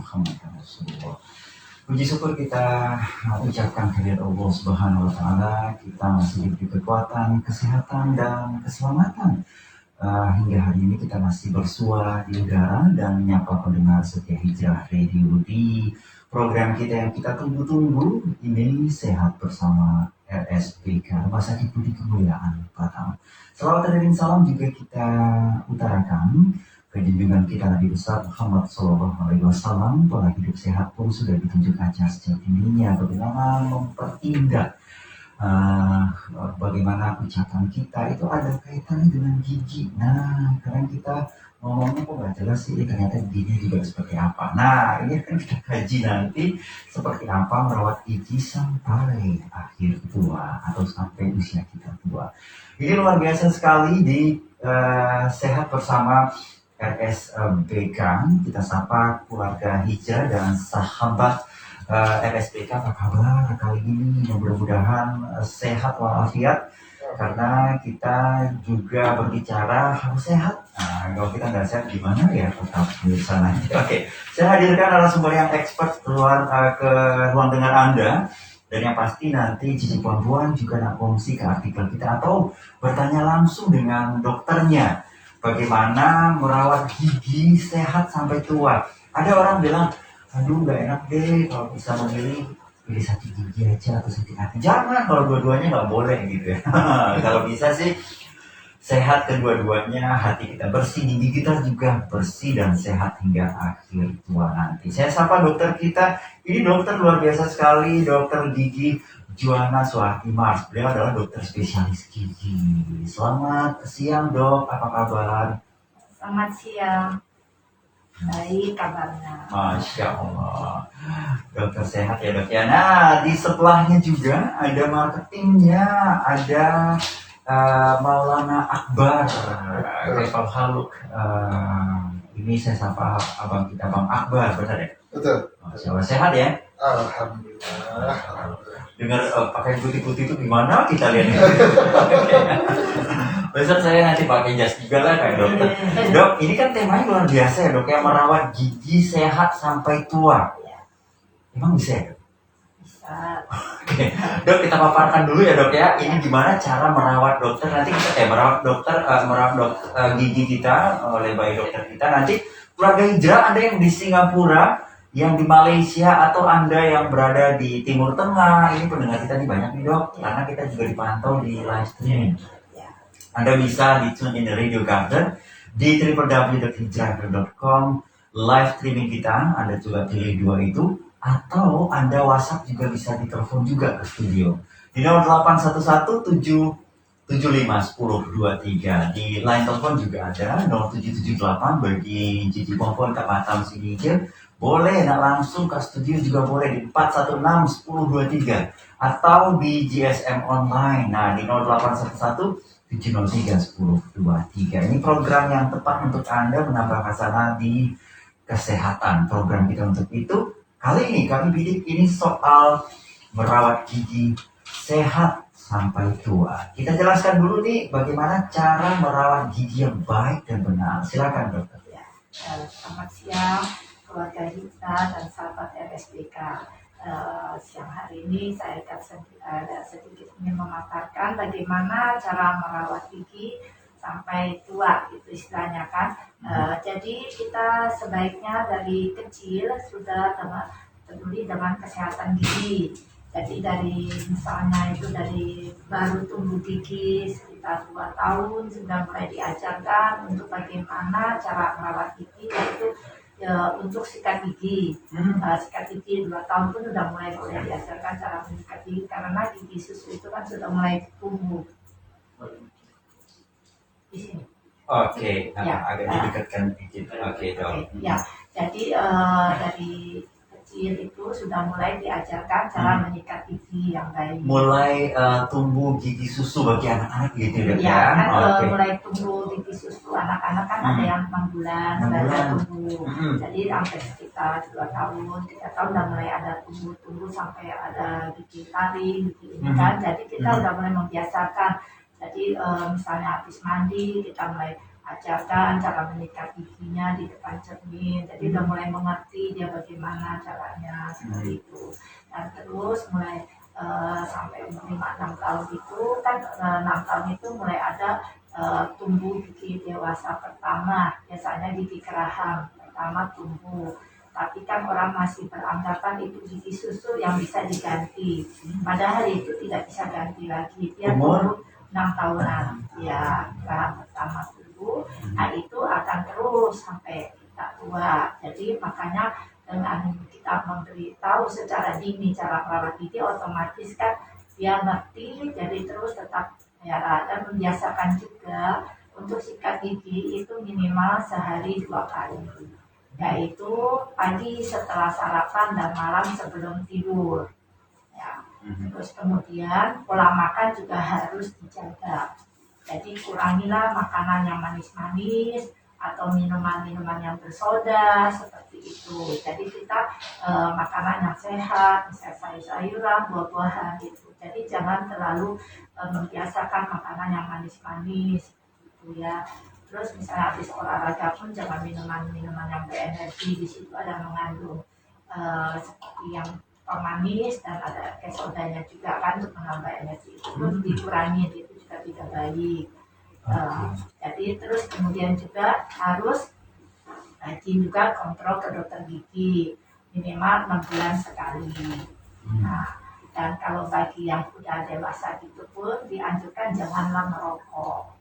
Muhammad Rasulullah. Puji syukur kita ucapkan kehadirat Allah Subhanahu wa Ta'ala. Kita masih diberi kekuatan, kesehatan, dan keselamatan. Hingga hari ini kita masih bersua di udara dan menyapa pendengar setia Hijrah Radio di program kita yang kita tunggu-tunggu ini, Sehat Bersama RSBK Rumah Sakit Budi Kemuliaan Batam. Selawat dan salam juga kita utarakan ke junjungan kita Nabi besar Muhammad SAW. Pola hidup sehat pun sudah ditunjuk aja sejak dininya, bagaimana mempertindak bagaimana ucapan kita itu ada kaitannya dengan gigi. Nah, kadang kita ngomongnya kok nggak jelas sih, ternyata gigi juga seperti apa. Nah, ini akan kita kaji nanti seperti apa merawat gigi sampai akhir tua atau sampai usia kita tua. Ini luar biasa sekali di Sehat Bersama RSBK. Kita sapa keluarga Hijrah dan sahabat RSBK, apa kabar kali ini? Mudah-mudahan sehat walafiat, karena kita juga berbicara harus sehat. Nah, kalau kita nggak sehat gimana ya, tetap di sana. Oke, saya hadirkan narasumber yang expert keluar ke ruang dengar Anda. Dan yang pasti nanti Cici Puan juga nak kongsi ke artikel kita atau bertanya langsung dengan dokternya. Bagaimana merawat gigi sehat sampai tua. Ada orang bilang, aduh gak enak deh kalau bisa memilih, pilih sakit gigi aja atau sakit hati. Jangan, kalau dua-duanya gak boleh gitu ya. Kalau bisa sih sehat kedua-duanya, hati kita bersih, gigi kita juga bersih dan sehat hingga akhir tua nanti. Saya sapa dokter kita, ini dokter luar biasa sekali, dokter gigi Juana Suharti Mars. Beliau adalah dokter spesialis gigi. Selamat siang dok, apa kabar? Selamat siang, baik kabarnya. Masya Allah, dokter sehat ya dok ya. Nah, di sebelahnya juga ada marketingnya, ada Maulana Akbar, Repal Haluk. Ini saya sapa abang kita, Bang Akbar, benar ya? Betul. Masya Allah, sehat ya? Alhamdulillah. Dengar pakai putih-putih itu gimana kita lihat ini. Besok saya nanti pakai jas juga lah kayak dokter. Dok, ini kan temanya luar biasa ya dok ya, merawat gigi sehat sampai tua. Emang bisa ya dok? Bisa. Oke, dok kita paparkan dulu ya dok ya. Ini gimana cara merawat dokter nanti kita merawat gigi kita oleh bayi dokter kita. Nanti keluarga Hijrah, Anda yang di Singapura, yang di Malaysia, atau Anda yang berada di Timur Tengah, ini pendengar kita nih banyak nih dok, karena kita juga dipantau di live streaming. Anda bisa di tune in Radio Garden di www.hijrah.com, live streaming kita, Anda juga pilih dua itu, atau Anda WhatsApp juga bisa ditelepon juga ke studio di 0811-751023. Di line telepon juga ada 0778 bagi Cici Pompon ke Batam sini. Boleh, nak langsung ke studio juga boleh di 416-1023 atau di GSM online. Nah, di 0811-703-1023. Ini program yang tepat untuk Anda menambah khasanah di kesehatan. Program kita untuk itu kali ini kami bidik ini soal merawat gigi sehat sampai tua. Kita jelaskan dulu nih bagaimana cara merawat gigi yang baik dan benar. Silakan dokter. Ya, selamat siang keluarga Hijrah dan sahabat RSBK. Siang hari ini saya akan sedikit ingin memaparkan bagaimana cara merawat gigi sampai tua, itu istilahnya kan. Jadi kita sebaiknya dari kecil sudah peduli dengan kesehatan gigi. Jadi dari misalnya itu dari baru tumbuh gigi sekitar 2 tahun sudah mulai diajarkan untuk bagaimana cara merawat gigi, yaitu untuk sikat gigi. Sikat gigi 2 tahun pun sudah mulai diajarkan cara menyikat gigi, karena gigi susu itu kan sudah mulai tumbuh. Di sini. Oke, Ya, agak didekatkan dikit. Oke, dok. Ya, jadi dari kecil itu sudah mulai diajarkan cara menyikat gigi yang baik. Mulai tumbuh gigi susu bagi anak-anak gitu dok Ya, ya? kan Oke. mulai tumbuh gigi susu anak-anak kan ada yang 6 bulan, 6 sudah bulan. tumbuh. Jadi sampai sekitar 2 tahun, 3 tahun udah mulai ada tumbuh sampai ada gigi taring, gigi ini kan. Jadi kita udah mulai membiasakan. Jadi misalnya habis mandi kita mulai ajarkan cara menyikat giginya di depan cermin. Jadi udah mulai mengerti dia bagaimana caranya seperti itu. Dan terus mulai sampai umur 5-6 tahun itu kan 6 tahun itu mulai ada tumbuh gigi dewasa pertama, biasanya gigi geraham pertama tumbuh. Tapi kan orang masih beranggapan itu gigi susu yang bisa diganti. Padahal itu tidak bisa ganti lagi. Dia tumbuh 6 tahunan. Ya, geraham pertama tumbuh. Nah itu akan terus sampai kita tua. Jadi makanya dengan kita memberitahu secara dini cara merawat gigi, otomatis kan dia ngerti, jadi terus tetap ya, dan membiasakan juga untuk sikat gigi itu minimal sehari 2 kali, yaitu pagi setelah sarapan dan malam sebelum tidur ya. Terus kemudian pola makan juga harus dijaga, jadi kurangilah makanan yang manis-manis atau minuman-minuman yang bersoda seperti itu. Jadi kita makanan yang sehat, misalnya sayur-sayuran, buah-buahan gitu. Jadi jangan terlalu membiasakan makanan yang manis-manis gitu ya. Terus misalnya habis olahraga pun jangan minuman-minuman yang berenergi, di situ ada mengandung seperti yang pemanis dan ada kayak sodanya juga kan untuk menambah energi. Itu pun dikurangi, itu juga tidak baik. Jadi terus kemudian juga harus rajin juga kontrol ke dokter gigi minimal 6 bulan sekali. Nah, dan kalau bagi yang sudah dewasa gitu pun dianjurkan janganlah merokok.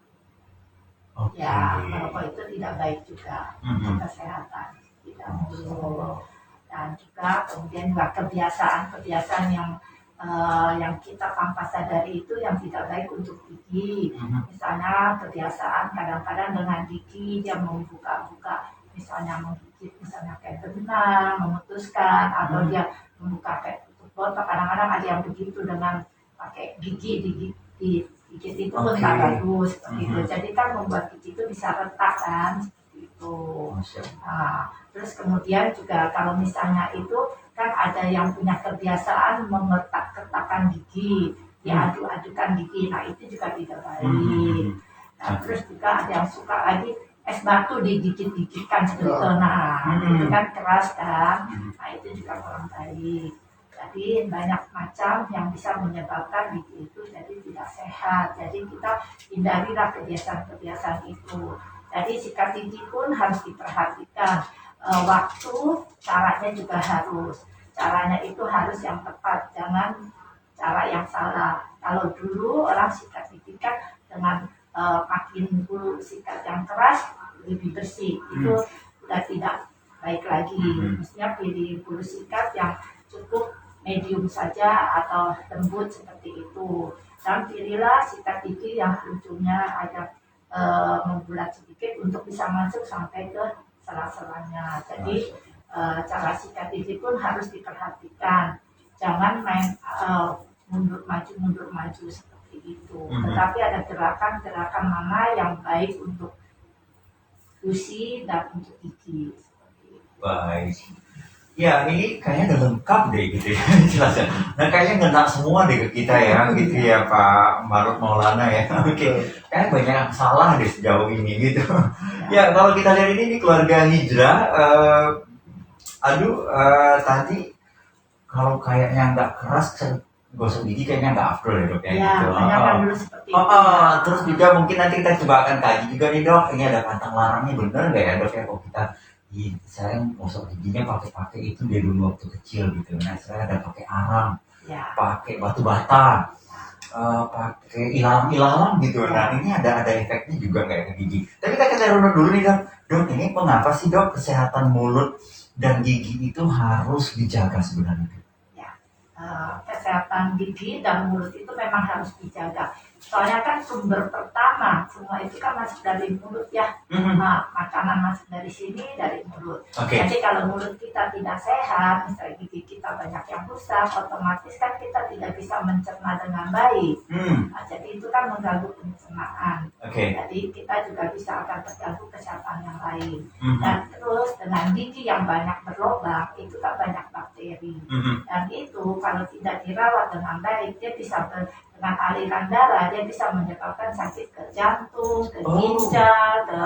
Ya, merokok itu tidak baik juga untuk kesehatan, tidak buruk. Dan juga kemudian juga kebiasaan yang kita tanpa sadari itu yang tidak baik untuk gigi. Misalnya kebiasaan kadang-kadang dengan gigi dia membuka-buka, misalnya menggigit, misalnya kayak benang, memutuskan, atau dia membuka kayak tutup botol. Kadang-kadang ada yang begitu dengan pakai gigi digigit itu pun tak bagus seperti itu. Jadi kan membuat gigi itu bisa retak kan seperti itu. Nah, terus kemudian juga kalau misalnya itu kan ada yang punya kebiasaan mengetak-ketakan gigi, diaduk-adukan gigi, nah itu juga tidak baik. Nah, terus juga ada yang suka lagi es batu digigit-gigitkan seperti itu, nah itu kan keras kan, nah itu juga kurang baik. Jadi banyak macam yang bisa menyebabkan gigi itu jadi tidak sehat. Jadi kita hindarilah kebiasaan-kebiasaan itu. Jadi sikat gigi pun harus diperhatikan. Waktu, caranya juga harus. Caranya itu harus yang tepat, jangan cara yang salah. Kalau dulu orang sikat gigi kan dengan makin bulu sikat yang keras lebih bersih, itu udah tidak baik lagi. Mestinya pilih bulu sikat yang cukup medium saja atau lembut seperti itu. Dan pilihlah sikat gigi yang ujungnya agak membulat sedikit untuk bisa masuk sampai ke sela-selanya. Jadi cara sikat gigi pun harus diperhatikan. Jangan main mundur maju seperti itu. Tetapi ada gerakan-gerakan mana yang baik untuk gusi dan untuk gigi. Seperti itu. Baik. Ya ini kayaknya udah lengkap deh gitu ya jelasnya. Nah kayaknya ngena semua deh ke kita ya gitu ya Pak Marut Maulana ya. Oke. Kayaknya banyak yang salah deh sejauh ini gitu. Ya kalau kita lihat ini keluarga hijrah. Tadi kalau kayaknya nggak keras gosok gigi kayaknya nggak afdol ya dok ya gitu. Dulu seperti itu. Terus juga mungkin nanti kita coba akan kaji juga nih dok. Ini ada pantang larangnya bener nggak ya dok ya kalau kita saya gosok giginya pakai itu dari dulu waktu kecil gitu. Nah saya ada pakai arang, pakai batu bata, pakai ilalang gitu. Nah ini ada efeknya juga nggak ya ke gigi. Tapi kita runut dulu nih dok. Dok ini mengapa sih dok kesehatan mulut dan gigi itu harus dijaga sebenarnya? Kesehatan gigi dan mulut itu memang harus dijaga. Soalnya kan sumber pertama semua itu kan masuk dari mulut ya. Nah, makanan masuk dari sini dari mulut. Jadi kalau mulut kita tidak sehat, misalnya gigi kita banyak yang rusak, otomatis kan kita tidak bisa mencerna dengan baik. Nah, jadi itu kan mengganggu pencernaan. Oke. Jadi kita juga bisa akan terganggu kesehatan yang lain. Mhm. Dan terus dengan gigi yang banyak berlubang itu kan banyak bakteri. Mhm. Dan itu kalau tidak dirawat dengan baik dia bisa dengan aliran darah dia bisa menyebabkan sakit ke jantung, ke ginjal, ke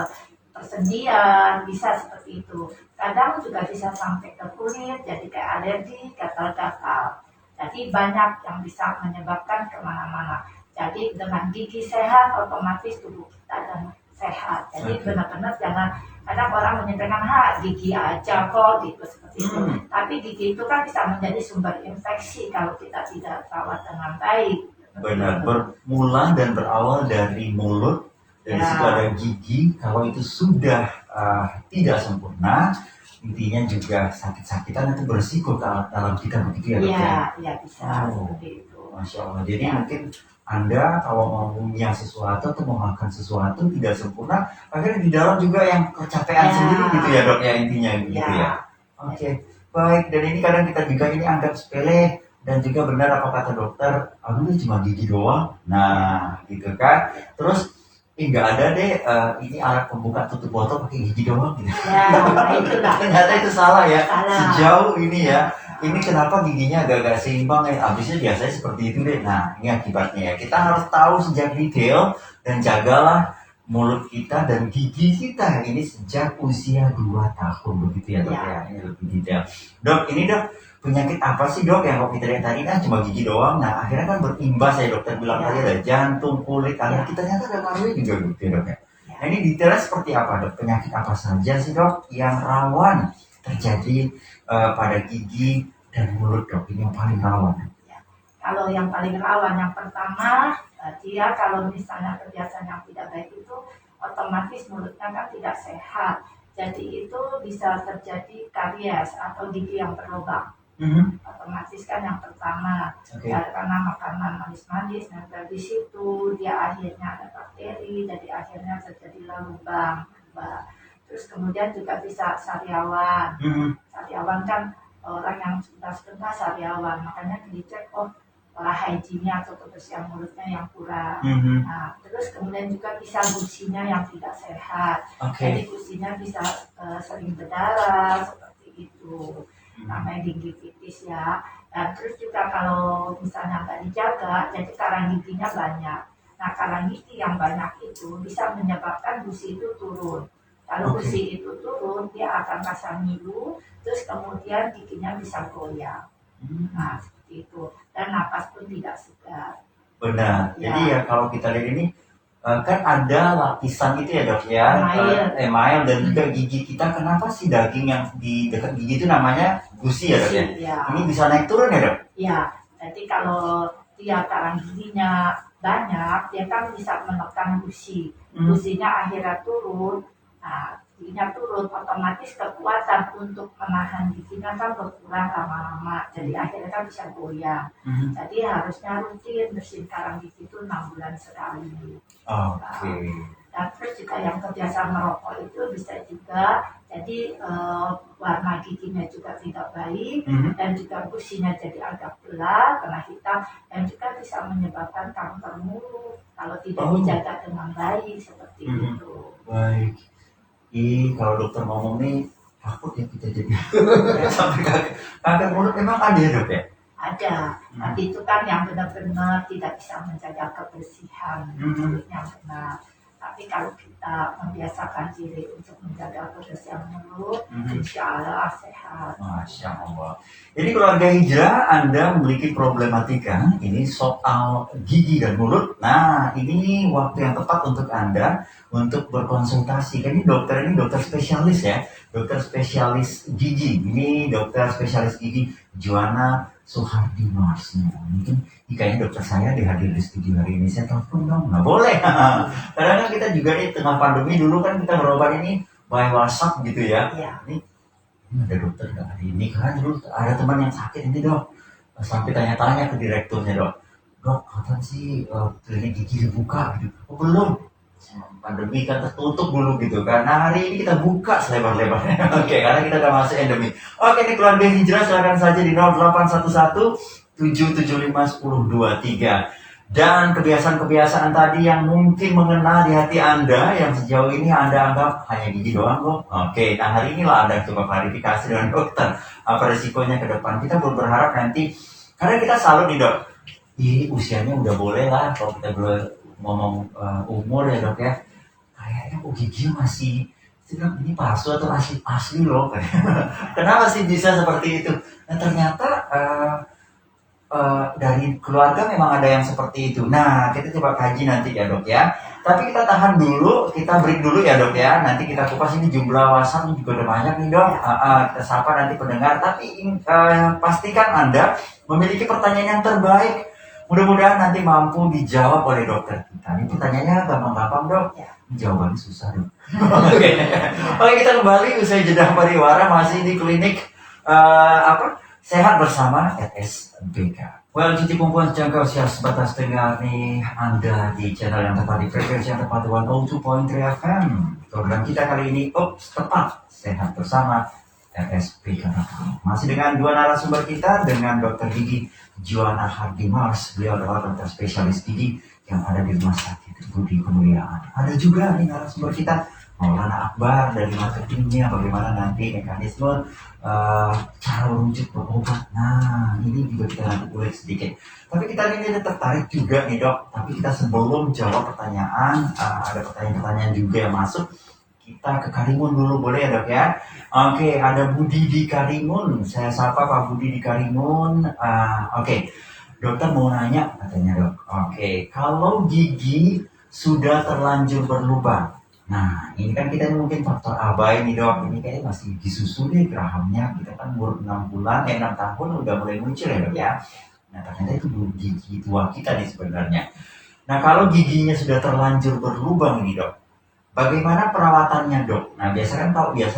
persendian, bisa seperti itu. Kadang juga bisa sampai ke kulit, jadi kayak alergi, gatal-gatal. Jadi banyak yang bisa menyebabkan kemana-mana. Jadi dengan gigi sehat, otomatis tubuh kita dan sehat. Jadi benar-benar jangan, kadang orang menyampaikan, gigi aja kok, gitu seperti itu. Tapi gigi itu kan bisa menjadi sumber infeksi kalau kita tidak rawat dengan baik. Benar, bermula dan berawal dari mulut, dari situ ada gigi. Kalau itu sudah tidak sempurna, intinya juga sakit-sakitan itu berisiko ke dalam kita, begitu ya dok? Iya bisa seperti itu. Masya Allah. Jadi mungkin Anda kalau mau punya sesuatu atau mau makan sesuatu tidak sempurna, akhirnya di dalam juga yang kecapean sendiri gitu ya dok ya, intinya gitu ya. Oke, baik. Dan ini kadang kita juga ini anggap sepele, dan juga benar apa kata dokter, ini cuma gigi doang. Nah, gitu kan. Terus nggak ada deh ini alat pembuka tutup botol pakai gigi doang gitu. Ternyata itu salah ya. Sejauh ini ya. Ini kenapa giginya agak-agak seimbang ya? Habisnya biasanya seperti itu deh. Nah, ini akibatnya ya. Kita harus tahu sejak detail dan jagalah mulut kita dan gigi kita ini sejak usia 2 tahun, begitu ya dok ya. Ini lebih detail. Dok, ini dok, penyakit apa sih dok yang kalau kita lihat tadi kan cuma gigi doang. Nah, akhirnya kan berimbas ya dokter bilang tadi ada jantung, kulit, karena kita ternyata ada ngaruhnya juga gitu ya dok ya. Nah, ini detailnya seperti apa dok? Penyakit apa saja sih dok yang rawan terjadi pada gigi dan mulut dok? Ini yang paling rawan. Kalau yang paling rawan yang pertama, dia kalau misalnya kebiasaan yang tidak baik itu otomatis mulutnya kan tidak sehat. Jadi itu bisa terjadi karies atau gigi yang berlubang. Otomatis kan yang pertama karena makanan manis-manis nempel di situ, dia akhirnya ada bakteri, jadi akhirnya terjadilah lubang. Terus kemudian juga bisa sariawan. Sariawan kan orang yang sudah sebentar sariawan, makanya dicek hygiene-nya atau kebersihan mulutnya yang kurang. Nah, terus kemudian juga bisa gusinya yang tidak sehat. Jadi gusinya bisa sering berdarah seperti itu. Namanya gingivitis ya. Dan terus juga kalau misalnya nggak dijaga, jadi karang giginya banyak. Nah, karang gigi yang banyak itu bisa menyebabkan gusi itu turun. Kalau gusi itu turun, dia akan rasa ngilu, terus kemudian giginya bisa goyang. Nah, seperti itu. Dan napas pun tidak segar. Benar. Jadi ya kalau kita lihat ini kan ada lapisan itu ya dok ya, email dan juga gigi kita. Kenapa sih daging yang di dekat gigi itu namanya gusi ya dok ya? Ini bisa naik turun ya dok? Iya. Jadi kalau dia karang giginya banyak, dia kan bisa menekan gusi. Gusinya akhirnya turun. Nah, giginya turun, otomatis kekuatan untuk menahan giginya kan berkurang lama-lama. Jadi akhirnya kan bisa goyang. Jadi harusnya rutin bersihin karang gigi itu 6 bulan sekali. Dan terus juga yang kebiasaan merokok itu bisa juga, jadi warna giginya juga tidak baik, dan juga gusinya jadi agak gelap, kena hitam, dan juga bisa menyebabkan kanker mulut kalau tidak dijaga dengan baik seperti itu. Baik. Kalau dokter ngomong nih takut ya kita jadi sampai kanker mulut. Emang ada ya dok ya? Ada, tapi itu kan yang benar-benar tidak bisa menjaga kebersihan mulutnya benar. Tapi kalau kita membiasakan diri untuk menjaga kebersihan mulut, insya Allah sehat. Masya Allah. Jadi keluarga hijrah, Anda memiliki problematika ini soal gigi dan mulut. Nah, ini waktu yang tepat untuk Anda untuk berkonsultasi. Ini dokter spesialis ya, dokter spesialis gigi. Ini dokter spesialis gigi Juwana Suhardi Mars. Mungkin kayaknya dokter saya dihadir di studio hari ini. Saya telepon dong, nggak boleh. Karena kan kita juga nih tengah pandemi dulu kan kita berobat ini by WhatsApp gitu ya. Ini ada dokter nggak hari ini? Karena dulu ada teman yang sakit ini dok. Sampai tanya-tanya ke direkturnya dok. Dok, kapan sih klinik gigi dibuka gitu? Oh belum. Pandemi kan tertutup dulu gitu kan. Nah hari ini kita buka selebar-lebarnya. Oke, karena kita udah masuk endemi. Oke, ini keluarga hijrah silakan saja di 0811 775 1023. Dan kebiasaan-kebiasaan tadi yang mungkin mengena di hati Anda, yang sejauh ini Anda anggap hanya gigi doang kok. Oke, nah hari inilah Anda coba klarifikasi dengan dokter. Apa resikonya ke depan? Kita berharap nanti, karena kita selalu nih dok, usianya udah boleh lah kalau kita boleh ngomong umur ya dok ya. Kayaknya kok gigi masih, sedang ini palsu atau asli asli loh. Kenapa sih bisa seperti itu? Nah ternyata dari keluarga memang ada yang seperti itu. Nah, kita coba kaji nanti ya dok ya. Tapi kita tahan dulu, kita break dulu ya dok ya. Nanti kita kupas ini jumlah WhatsApp juga udah banyak nih dok. Kita sapa nanti pendengar. Tapi pastikan Anda memiliki pertanyaan yang terbaik. Mudah-mudahan nanti mampu dijawab oleh dokter kita. Ini pertanyaannya gampang-gampang dok. Jawabannya susah dok. Oke, kita kembali usai jeda pariwara masih di klinik Sehat bersama RSBK. Well, cuci kumpulan jangkau siap sebatas dengar nih Anda di channel yang tepat di frekuensi yang tepat 102.3 FM. Program kita kali ini, tepat Sehat bersama RSBK. Masih dengan dua narasumber kita, dengan Dr. Gigi Juwana Hardimars. Beliau adalah dokter spesialis gigi yang ada di Rumah Sakit Budi Kemuliaan. Ada juga nih narasumber kita, Maulana Akbar dari marketingnya, bagaimana nanti mekanisme cara merujuk berobat. Nah, ini juga kita nanti ulik sedikit. Tapi kita ini tertarik juga nih dok. Tapi kita sebelum jawab pertanyaan, ada pertanyaan-pertanyaan juga yang masuk. Kita ke Karimun dulu, boleh ya dok ya? Oke, ada Budi di Karimun. Saya sapa Pak Budi di Karimun. Oke, dokter mau nanya katanya dok. Oke, kalau gigi sudah terlanjur berlubang. Nah, ini kan kita mungkin faktor abai nih dok. Ini kayaknya masih disusul nih gerahamnya. Kita kan umur 6 bulan, 6 tahun udah mulai muncul ya dok ya. Nah, ternyata itu belum gigi tua kita nih sebenarnya. Nah, kalau giginya sudah terlanjur berlubang nih dok, bagaimana perawatannya dok? Nah, biasanya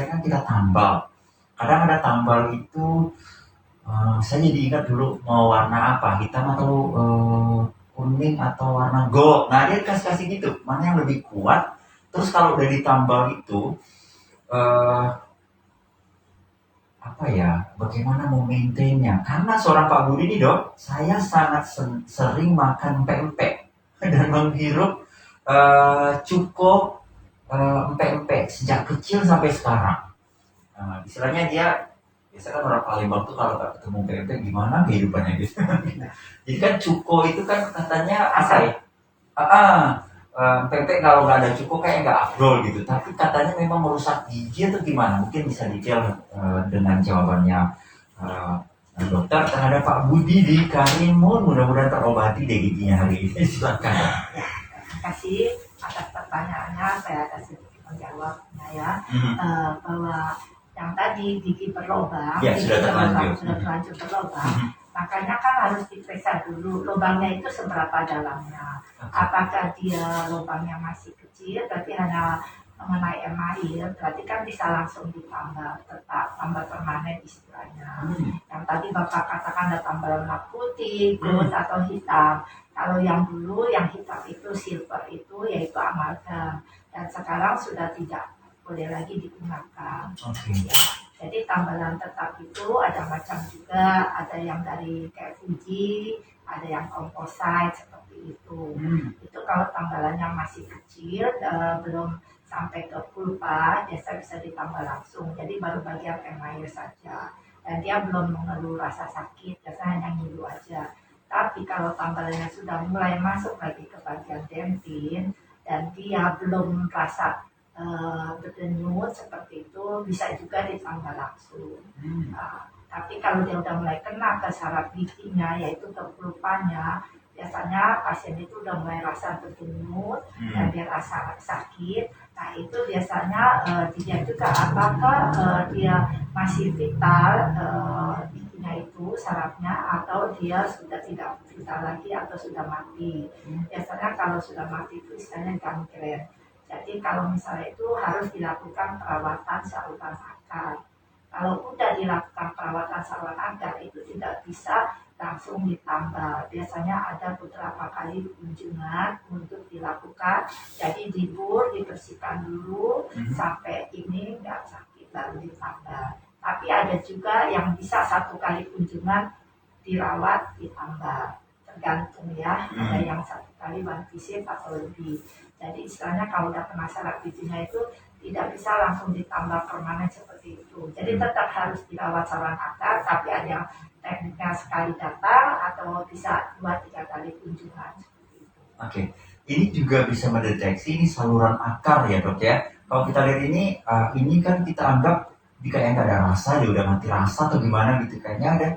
kan kita tambal. Kadang ada tambal itu, saya jadi ingat dulu mau warna apa, hitam atau kuning atau warna gold. Nah, dia kasih gitu, mana yang lebih kuat. Terus kalau udah ditambal itu, bagaimana memaintainnya? Karena seorang Pak Budi nih dok, saya sangat sering makan pempek dan menghirup cukup empek-empek sejak kecil sampai sekarang. Istilahnya dia, biasanya kan orang Palembang tuh kalau nggak ketemu pempek gimana kehidupannya gitu. Jadi kan cuko itu kan katanya apa ya? Pempek kalau nggak ada cukup kayak nggak afdol gitu, tapi katanya memang merusak gigi atau gimana? Mungkin bisa detail dengan jawabannya dokter terhadap Pak Budi di Karimun. Mudah-mudahan terobati deh giginya hari ini. Silakan. Terima kasih atas pertanyaannya. Saya akan sedikit menjawabnya ya. Bahwa yang tadi gigi berlubang, sudah terlanjur berlubang. Makanya kan harus diperiksa dulu lubangnya itu seberapa dalamnya. Apakah dia lubangnya masih kecil, berarti hanya mengenai air, berarti kan bisa langsung ditambal, tetap tambal permanen istilahnya. Yang tadi Bapak katakan ada tambal warna putih, gold atau hitam. Kalau yang dulu yang hitam itu silver itu yaitu amalgam, dan sekarang sudah tidak boleh lagi digunakan. Ya. Jadi tambalan tetap itu ada macam juga, ada yang dari kayak Fuji, ada yang composite seperti itu. Itu kalau tambalannya masih kecil, belum sampai ke pulpa, biasa bisa ditambah langsung. Jadi baru bagian email saja. Dan dia belum mengeluh rasa sakit, biasanya hanya ngilu aja. Tapi kalau tambalannya sudah mulai masuk lagi ke bagian dentin, dan dia belum rasa berdenyut seperti itu, bisa juga ditambah langsung. Tapi kalau dia udah mulai kena ke saraf giginya, yaitu ke pulpanya, biasanya pasien itu udah mulai rasa berdenyut dan dia rasa sakit. Nah itu biasanya dilihat juga apakah dia masih vital giginya itu sarafnya, atau dia sudah tidak vital lagi atau sudah mati. Biasanya kalau sudah mati itu istilahnya gangren. Jadi kalau misalnya itu harus dilakukan perawatan saluran akar. Kalau sudah dilakukan perawatan saluran akar itu tidak bisa langsung ditambal. Biasanya ada beberapa kali kunjungan untuk dilakukan. Jadi dibur, dibersihkan dulu sampai ini nggak sakit baru ditambal. Tapi ada juga yang bisa satu kali kunjungan dirawat ditambal. tergantung ya. Ada yang 1 kali 1 visit atau lebih. Jadi istilahnya kalau udah kena saraf giginya itu tidak bisa langsung ditambah permanen seperti itu. Jadi tetap harus dirawat saluran akar, tapi ada tekniknya sekali datang atau bisa 2-3 kali kunjungan seperti itu. Oke, ini juga bisa mendeteksi ini saluran akar ya dok ya. Kalau kita lihat ini kan kita anggap kayak nggak ada rasa, dia udah mati rasa atau gimana gitu kayaknya ada.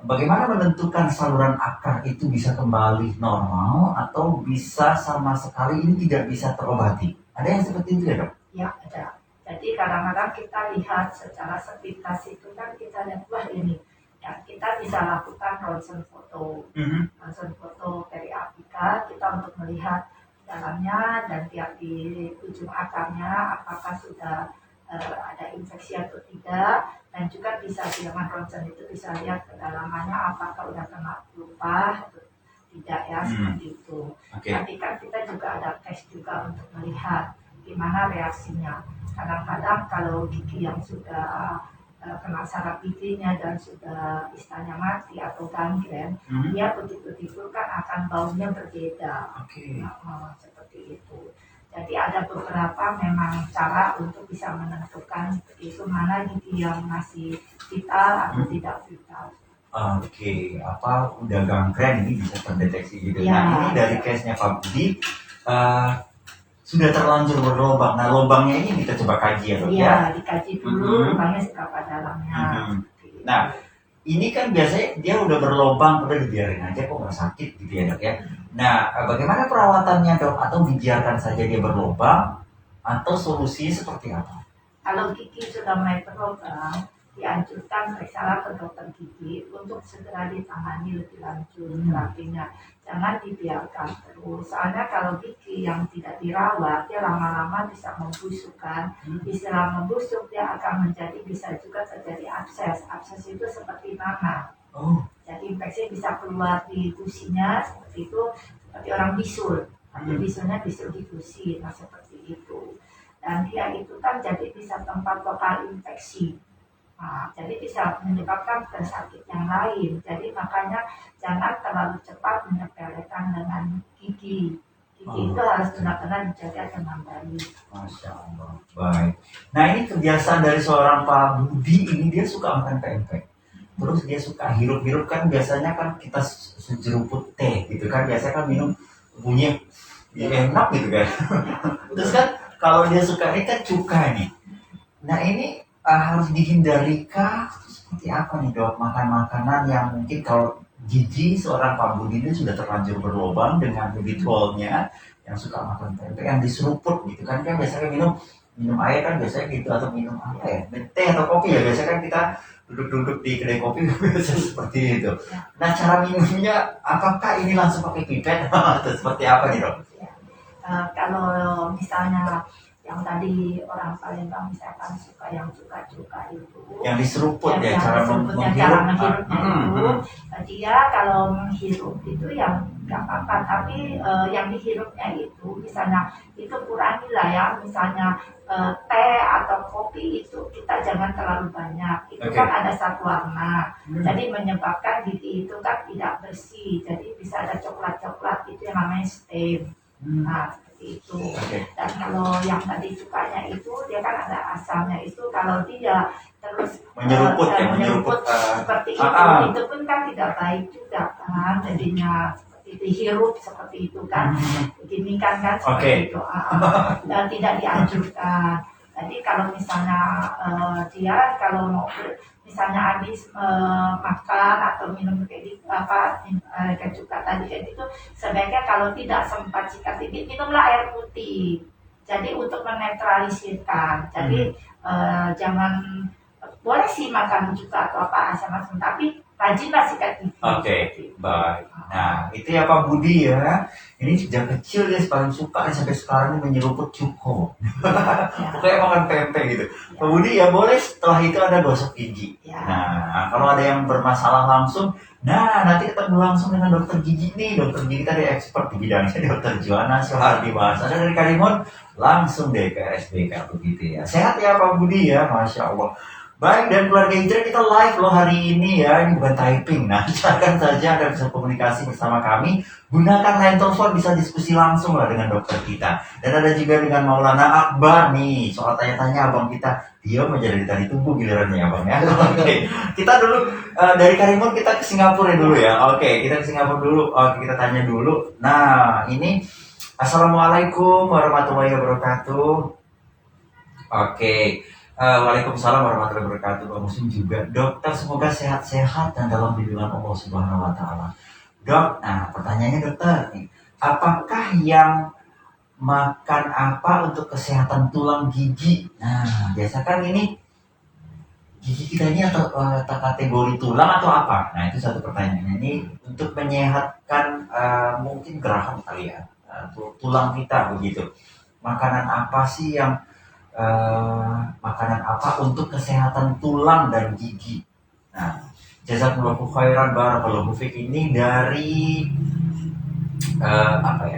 Bagaimana menentukan saluran akar itu bisa kembali normal atau bisa sama sekali ini tidak bisa terobati? Ada yang seperti itu ya dok? Ya ada. Jadi kadang-kadang kita lihat secara sepintas itu kan kita lihat wah ini. Ya, kita bisa lakukan ronsen foto. Ronsen foto periapika kita untuk melihat dalamnya dan tiap di ujung akarnya apakah sudah ada infeksi atau tidak, dan juga bisa dengan ronsen itu bisa lihat kedalamannya apakah udah kena pelupa atau tidak ya seperti itu. Tapi kan kita juga ada tes juga untuk melihat gimana reaksinya. Kadang-kadang kalau gigi yang sudah kena saraf giginya dan sudah istilahnya mati atau gangren, dia begitu tidur kan akan baunya berbeda. Seperti itu. Jadi ada beberapa memang cara untuk bisa menentukan itu mana gigi yang masih vital atau tidak vital. Udah gangren ini bisa terdeteksi gitu. Ya. Nah ini dari case-nya Pak Budi sudah terlanjur berlubang. Nah lubangnya ini kita coba kaji ya dok ya. Iya, dikaji dulu lubangnya seberapa dalamnya. Nah ini kan biasanya dia udah berlubang, udah dibiarin aja kok nggak sakit gitu ya dok ya. Nah bagaimana perawatannya dok? Atau dibiarkan saja dia berlubang atau solusinya seperti apa? Kalau gigi sudah mulai berlubang, dianjurkan periksa ke dokter gigi untuk segera ditangani lebih lanjut terapinya. Jangan dibiarkan terus. Soalnya kalau gigi yang tidak dirawat, dia lama-lama bisa membusuk kan. Istilah membusuk dia akan menjadi bisa juga terjadi abses. Abses itu seperti nanah. Jadi infeksi bisa keluar di gusinya seperti itu, seperti orang bisul. Tapi bisulnya bisul di gusi, nah seperti itu. Dan dia itu kan jadi bisa tempat lokal infeksi. Nah, jadi bisa menyebabkan penyakit yang lain. Jadi makanya jangan terlalu cepat menyepelekan dengan gigi. Gigi itu harus benar-benar dijaga dengan baik. Masya Allah. Baik. Nah ini kebiasaan dari seorang Pak Budi ini, dia suka makan pempek. Terus dia suka hirup-hirup kan, biasanya kan kita sejeruput teh gitu kan, biasanya kan minum bunyi ya enak gitu kan. Terus kan kalau dia suka ini kan cuka nih. Nah ini harus dihindari kah? Seperti apa nih dok? Makan makanan yang mungkin kalau gigi seorang Pak Budi ini sudah terlanjur berlubang dengan habitualnya yang suka makan pempek yang diseruput gitu kan biasanya minum air kan biasanya gitu, atau minum apa ya, teh atau kopi ya biasanya kan kita duduk-duduk di kedai kopi biasanya seperti itu. Nah cara minumnya apakah ini langsung pakai pipet atau seperti apa nih dok? Kalau misalnya yang tadi orang Palembang misalkan suka yang cuka-cuka itu yang diseruput ya, cara menghirupnya itu dia kalau menghirup itu yang nggak apa-apa, tapi yang dihirupnya itu misalnya itu kurangilah ya, misalnya teh atau kopi itu kita jangan terlalu banyak, itu kan ada zat warna, jadi menyebabkan gigi itu kan tidak bersih, jadi bisa ada coklat-coklat, itu yang namanya stain. Nah itu. Dan kalau yang tadi cukanya itu dia kan ada asamnya, itu kalau dia terus menyeruput seperti itu pun kan tidak baik juga kan, jadinya seperti dihirup seperti itu kan, begini kan seperti itu dan tidak dianjurkan. Jadi kalau misalnya dia kalau mau misalnya habis makan atau minum kayak cuka tadi kayak gitu, sebaiknya kalau tidak sempat sikat gigi minumlah air putih. Jadi untuk menetralisirkan. Jadi jangan, boleh sih makan cuka atau apa asam-asam, tapi rajinlah sikat gigi. Baik. Nah itu ya Pak Budi ya. Ini sejak kecil dia paling suka sampai sekarang menyeruput cuko. Pokoknya makan pempek gitu. Pak Budi ya boleh setelah itu ada gosok gigi. Nah kalau ada yang bermasalah langsung, nanti ketemu langsung dengan dokter gigi nih. Dokter gigi tadi expert di bidangnya, dokter Joanna Soehardi Bahasa dari Karimun, langsung deh ke RSBK begitu ya. Sehat ya Pak Budi ya, Masya Allah. Baik, dan keluarga hijrah kita live loh hari ini ya, ini bukan typing. Nah, silakan saja Anda bisa komunikasi bersama kami. Gunakan line telepon, bisa diskusi langsung lah dengan dokter kita. Dan ada juga dengan Maulana Akbar nih, soal tanya-tanya abang kita. Dia aja dari tadi tunggu gilirannya ya bang ya. Oke, kita dulu dari Karimun kita ke Singapura dulu ya. Oke, kita ke Singapura dulu. Oke, kita tanya dulu. Nah, ini Assalamualaikum warahmatullahi wabarakatuh. Oke, Waalaikumsalam warahmatullahi wabarakatuh. Pak Muslim juga. Dokter, semoga sehat-sehat dan dalam lindungan Allah Subhanahu wa Ta'ala. Dok, nah pertanyaannya dokter, apakah yang makan apa untuk kesehatan tulang gigi? Nah, biasa kan ini gigi kita ini atau kategori tulang atau apa? Nah, itu satu pertanyaan. Ini untuk menyehatkan mungkin geraham kali ya, tulang kita begitu. Makanan apa sih yang makanan apa untuk kesehatan tulang dan gigi? Nah, jazakumullahu khairan barakallahu fiik ini dari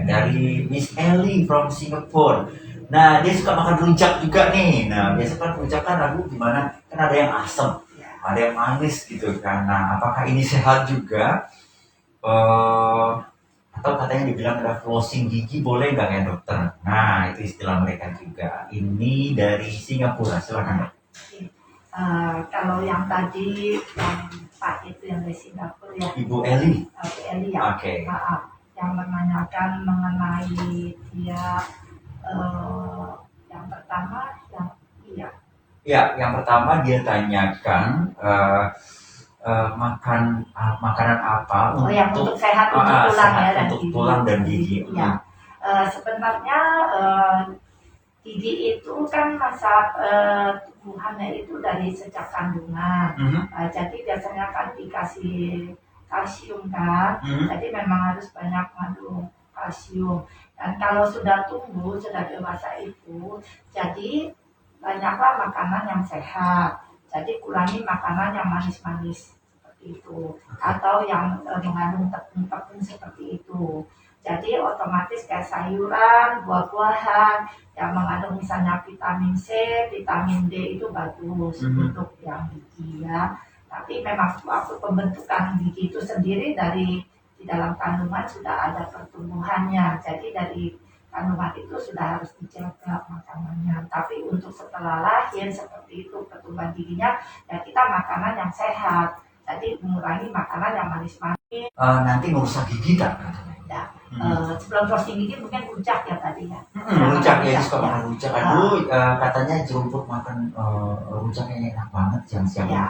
dari Miss Ellie from Singapore. Nah, dia suka makan rujak juga nih. Nah, biasa kan rujak kan aduh gimana? Kan ada yang asam, ada yang manis gitu kan. Nah, apakah ini sehat juga? Atau katanya dibilang ada flossing gigi, boleh nggak ya dokter? Nah, itu istilah mereka juga. Ini dari Singapura, silakan dok. Kalau yang tadi yang Pak itu yang dari Singapura ya, Ibu Eli. Bu Eli ya, Oke. yang menanyakan mengenai dia yang pertama yang iya. Ya, yang pertama dia tanyakan makanan apa yang untuk sehat untuk tulang ya dan untuk gigi. tulang dan gigi. Ya. Sebenarnya gigi itu kan masa tumbuhannya itu dari sejak kandungan. Jadi biasanya kan dikasih kalsium kan. Jadi memang harus banyak mengandung kalsium. Dan kalau sudah tumbuh, sudah dewasa itu, jadi banyaklah makanan yang sehat. Jadi kurangi makanan yang manis-manis seperti itu, atau yang mengandung tepung-tepung seperti itu. Jadi otomatis kayak sayuran, buah-buahan yang mengandung misalnya vitamin C, vitamin D itu bagus untuk yang gigi ya. Tapi memang waktu pembentukan gigi itu sendiri dari di dalam kandungan sudah ada pertumbuhannya. Jadi dari kandungan itu sudah harus dijaga makanannya. Tapi untuk setelah lahir seperti itu pertumbuhan giginya, ya kita makanan yang sehat. Jadi mengurangi makanan yang manis-manis. Nanti merusak gigi tak? Ya. Sebelum roasting gigi mungkin rujak ya tadi ya. Rujak ya, suka makan rujak. Aduh, katanya jerumput makan rujaknya enak banget siang-siang. Ya.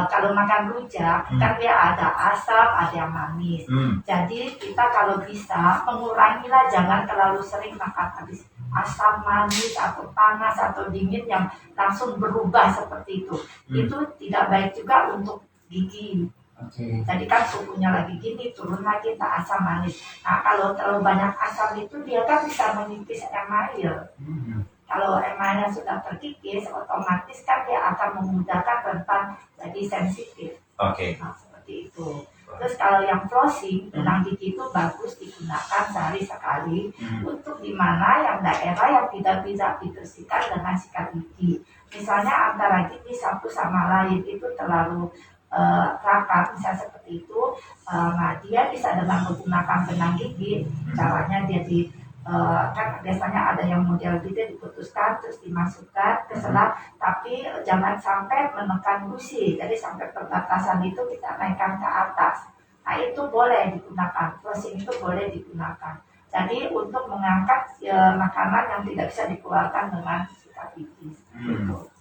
Kalau makan rujak kan dia ada asam, ada yang manis. Jadi kita kalau bisa mengurangilah, jangan terlalu sering makan habis asam, manis atau panas atau dingin yang langsung berubah seperti itu. Itu tidak baik juga untuk gigi. Jadi kan suhunya lagi gini, turun lagi tak asam manis. Nah kalau terlalu banyak asam itu dia kan bisa mengikis email. Kalau emailnya sudah terkikis, otomatis kan dia akan memudahkan rentan jadi sensitif. Nah, seperti itu. Terus kalau yang flossing, benang gigi itu bagus digunakan sehari sekali untuk dimana yang daerah yang tidak bisa dibersihkan dengan sikat gigi. Misalnya antara gigi satu sama lain itu terlalu rapat, misalnya seperti itu, nah dia bisa dengan menggunakan benang gigi, caranya dia kan biasanya ada yang model gitu diputuskan terus dimasukkan ke selang, tapi jangan sampai menekan gusi, jadi sampai perbatasan itu kita naikkan ke atas. Nah itu boleh digunakan, flossing itu boleh digunakan. Jadi untuk mengangkat makanan yang tidak bisa dikeluarkan dengan sikat gigi.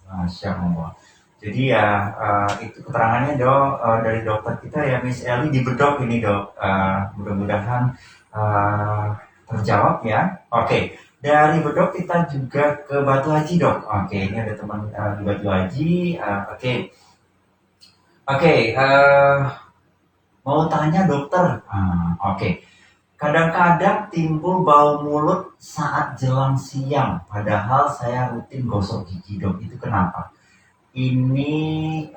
Masya Allah. Jadi ya itu keterangannya dok dari dokter kita ya Miss Ellie di bedok ini dok. Mudah-mudahan terjawab ya. Oke, dari bedok kita juga ke Batu Haji dok. Oke, ini ada teman di Batu Haji. Mau tanya dokter. Oke. Kadang-kadang timbul bau mulut saat jelang siang, padahal saya rutin gosok gigi dok. Itu kenapa? Ini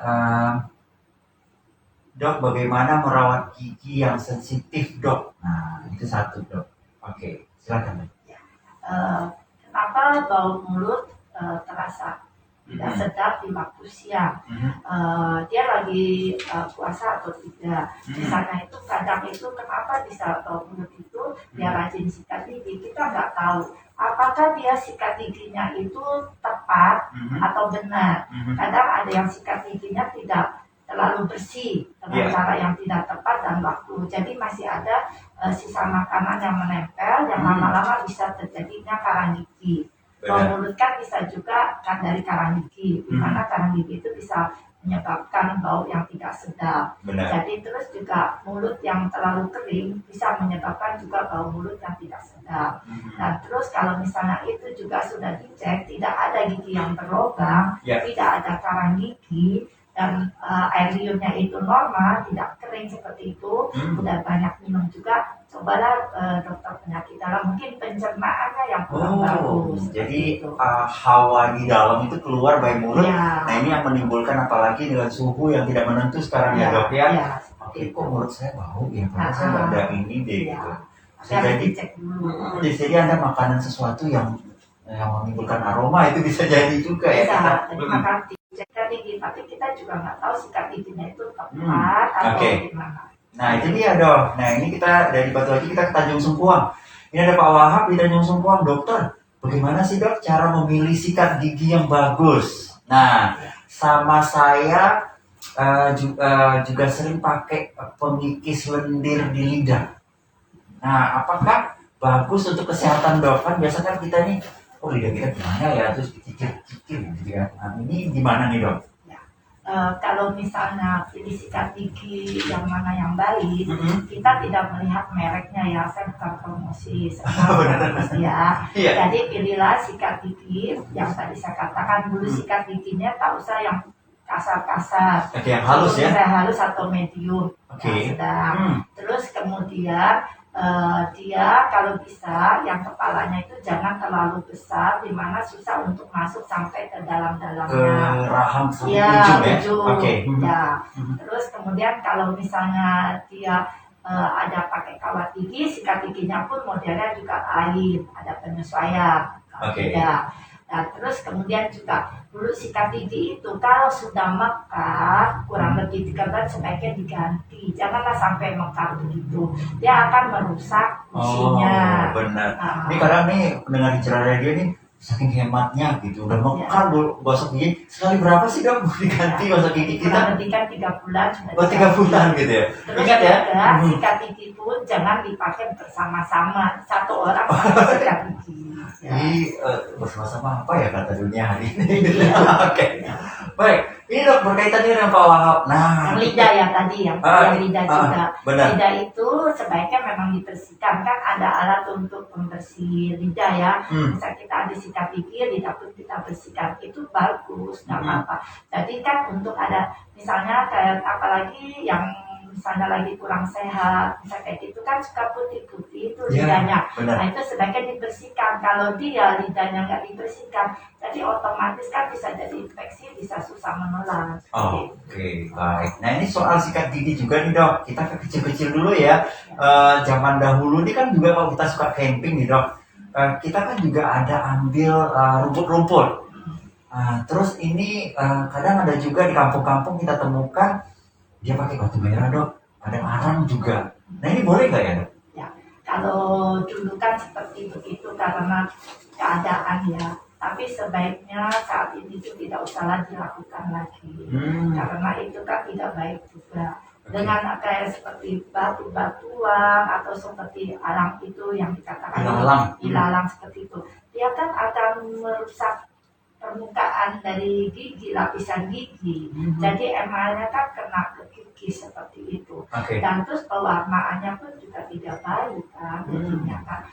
dok, bagaimana merawat gigi yang sensitif dok? Nah itu satu dok. Silakan. Kenapa bau mulut terasa? tidak sedap di waktu siang. Dia lagi puasa atau tidak. Misalnya itu kadang itu kenapa bisa mulut itu dia rajin sikat gigi, kita nggak tahu apakah dia sikat giginya itu tepat atau benar. Kadang ada yang sikat giginya tidak terlalu bersih dengan cara yang tidak tepat dan waktu. Jadi masih ada sisa makanan yang menempel yang lama-lama bisa terjadinya karang gigi. Bau mulut kan bisa juga kan dari karang gigi, di mana karang gigi itu bisa menyebabkan bau yang tidak sedap. Benar. Jadi terus juga mulut yang terlalu kering bisa menyebabkan juga bau mulut yang tidak sedap. Dan terus kalau misalnya itu juga sudah dicek tidak ada gigi yang berlubang, tidak ada karang gigi, dan air liurnya itu normal, tidak kering seperti itu, udah banyak minum juga, cobalah dokter penyakit dalam, mungkin pencernaannya yang kurang bagus. Jadi gitu. hawa di dalam itu keluar by mulut. Ya. Nah ini yang menimbulkan apalagi dengan suhu yang tidak menentu sekarang ya dok ya. Ya, Oke, kok mulut saya bau ya, karena saya nggak ada ini deh gitu. Saya dicek dulu. Jadi ada makanan sesuatu yang menimbulkan aroma itu bisa jadi juga ya. Bisa, jadi makan sikat gigi, tapi kita juga nggak tahu sikat giginya itu tepat atau gimana. Nah itu dia dok. Nah ini kita dari Batu Aki kita ke Tanjung Sengkuang. Ini ada Pak Wahab di Tanjung Sengkuang. Dokter, bagaimana sih dok cara memilih sikat gigi yang bagus? Nah sama saya juga sering pakai pengikis lendir di lidah. Nah apakah bagus untuk kesehatan dok? Kan biasanya kita nih, lidah kita gimana ya, terus dicicil-cicil gitu ya. Nah ini gimana nih dok? Kalau misalnya pilih sikat gigi yang mana yang baik, kita tidak melihat mereknya ya, saya bukan promosi, ya. Jadi pilihlah sikat gigi yang tadi saya katakan dulu, sikat giginya tak usah yang kasar-kasar, yang halus ya, halus atau medium, sedang. Terus kemudian dia kalau bisa yang kepalanya itu jangan terlalu besar, dimana susah untuk masuk sampai ke dalam-dalamnya. Ke rahang sampai ujung ya. Ya. Terus kemudian kalau misalnya dia ada pakai kawat gigi, sikat giginya pun modelnya juga lain, ada penyesuaian. Ya. Nah, terus kemudian juga dulu sikat gigi itu kalau sudah mekar kurang lebih 3 bulan sebaiknya diganti, janganlah sampai mekar begitu, dia akan merusak fungsinya. Benar. Ini kadang nih pendengar di Cerah Radio nih saking hematnya gitu, udah mekar gosok gigi sekali berapa sih dok diganti gosok gigi kita? Kurang lebih kan 3 bulan sudah. 3 bulan gitu ya. Terus ingat ya, sikat gigi pun jangan dipakai bersama-sama, satu orang pakai sikat gigi. Jadi bersama-sama apa ya kata dunia hari ini. Oke. Baik, ini dok berkaitan dengan Pak Wahab. Nah, yang lidah ya tadi, yang lidah juga. Benar. Lidah itu sebaiknya memang dibersihkan, kan ada alat untuk membersih lidah ya. Misal kita ada sikat gigi, lidah pun kita bersihkan, itu bagus, nggak apa-apa. Jadi kan untuk ada misalnya kayak apalagi yang misalnya lagi kurang sehat, misalnya kayak gitu kan suka putih-putih itu lidahnya. Nah itu sebaiknya dibersihkan. Kalau dia lidahnya nggak dibersihkan, jadi otomatis kan bisa jadi infeksi, bisa susah menular. Oke, baik. Nah ini soal sikat gigi juga nih dok. Kita ke kecil-kecil dulu ya. Zaman dahulu ini kan juga kalau kita suka camping nih dok, kita kan juga ada ambil rumput-rumput. Terus ini kadang ada juga di kampung-kampung kita temukan dia pakai batu merah dok, ada arang juga. Nah ini boleh nggak ya dok? Ya, kalau dulu kan seperti begitu karena keadaan ya. Tapi sebaiknya saat ini itu tidak usah dilakukan lagi, karena itu kan tidak baik juga. Dengan kayak seperti batu-batuan atau seperti arang itu yang dikatakan ilalang seperti itu, dia kan akan merusak permukaan dari gigi, lapisan gigi. Jadi emalnya kan kena ke gigi seperti itu. Dan terus pewarnaannya pun juga tidak baik kan, giginya kan.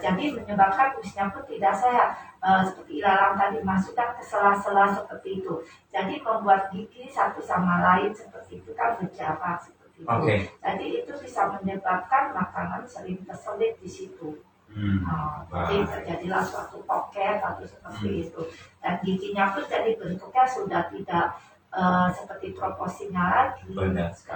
Jadi menyebabkan fungsinya pun tidak sehat. Seperti ilalang tadi masukkan ke sela-sela seperti itu. Jadi membuat gigi satu sama lain seperti itu kan berjarak seperti itu. Jadi itu bisa menyebabkan makanan sering terselip di situ. Jadi terjadilah suatu pocket atau seperti itu, dan giginya pun jadi bentuknya sudah tidak seperti proporsinya lagi,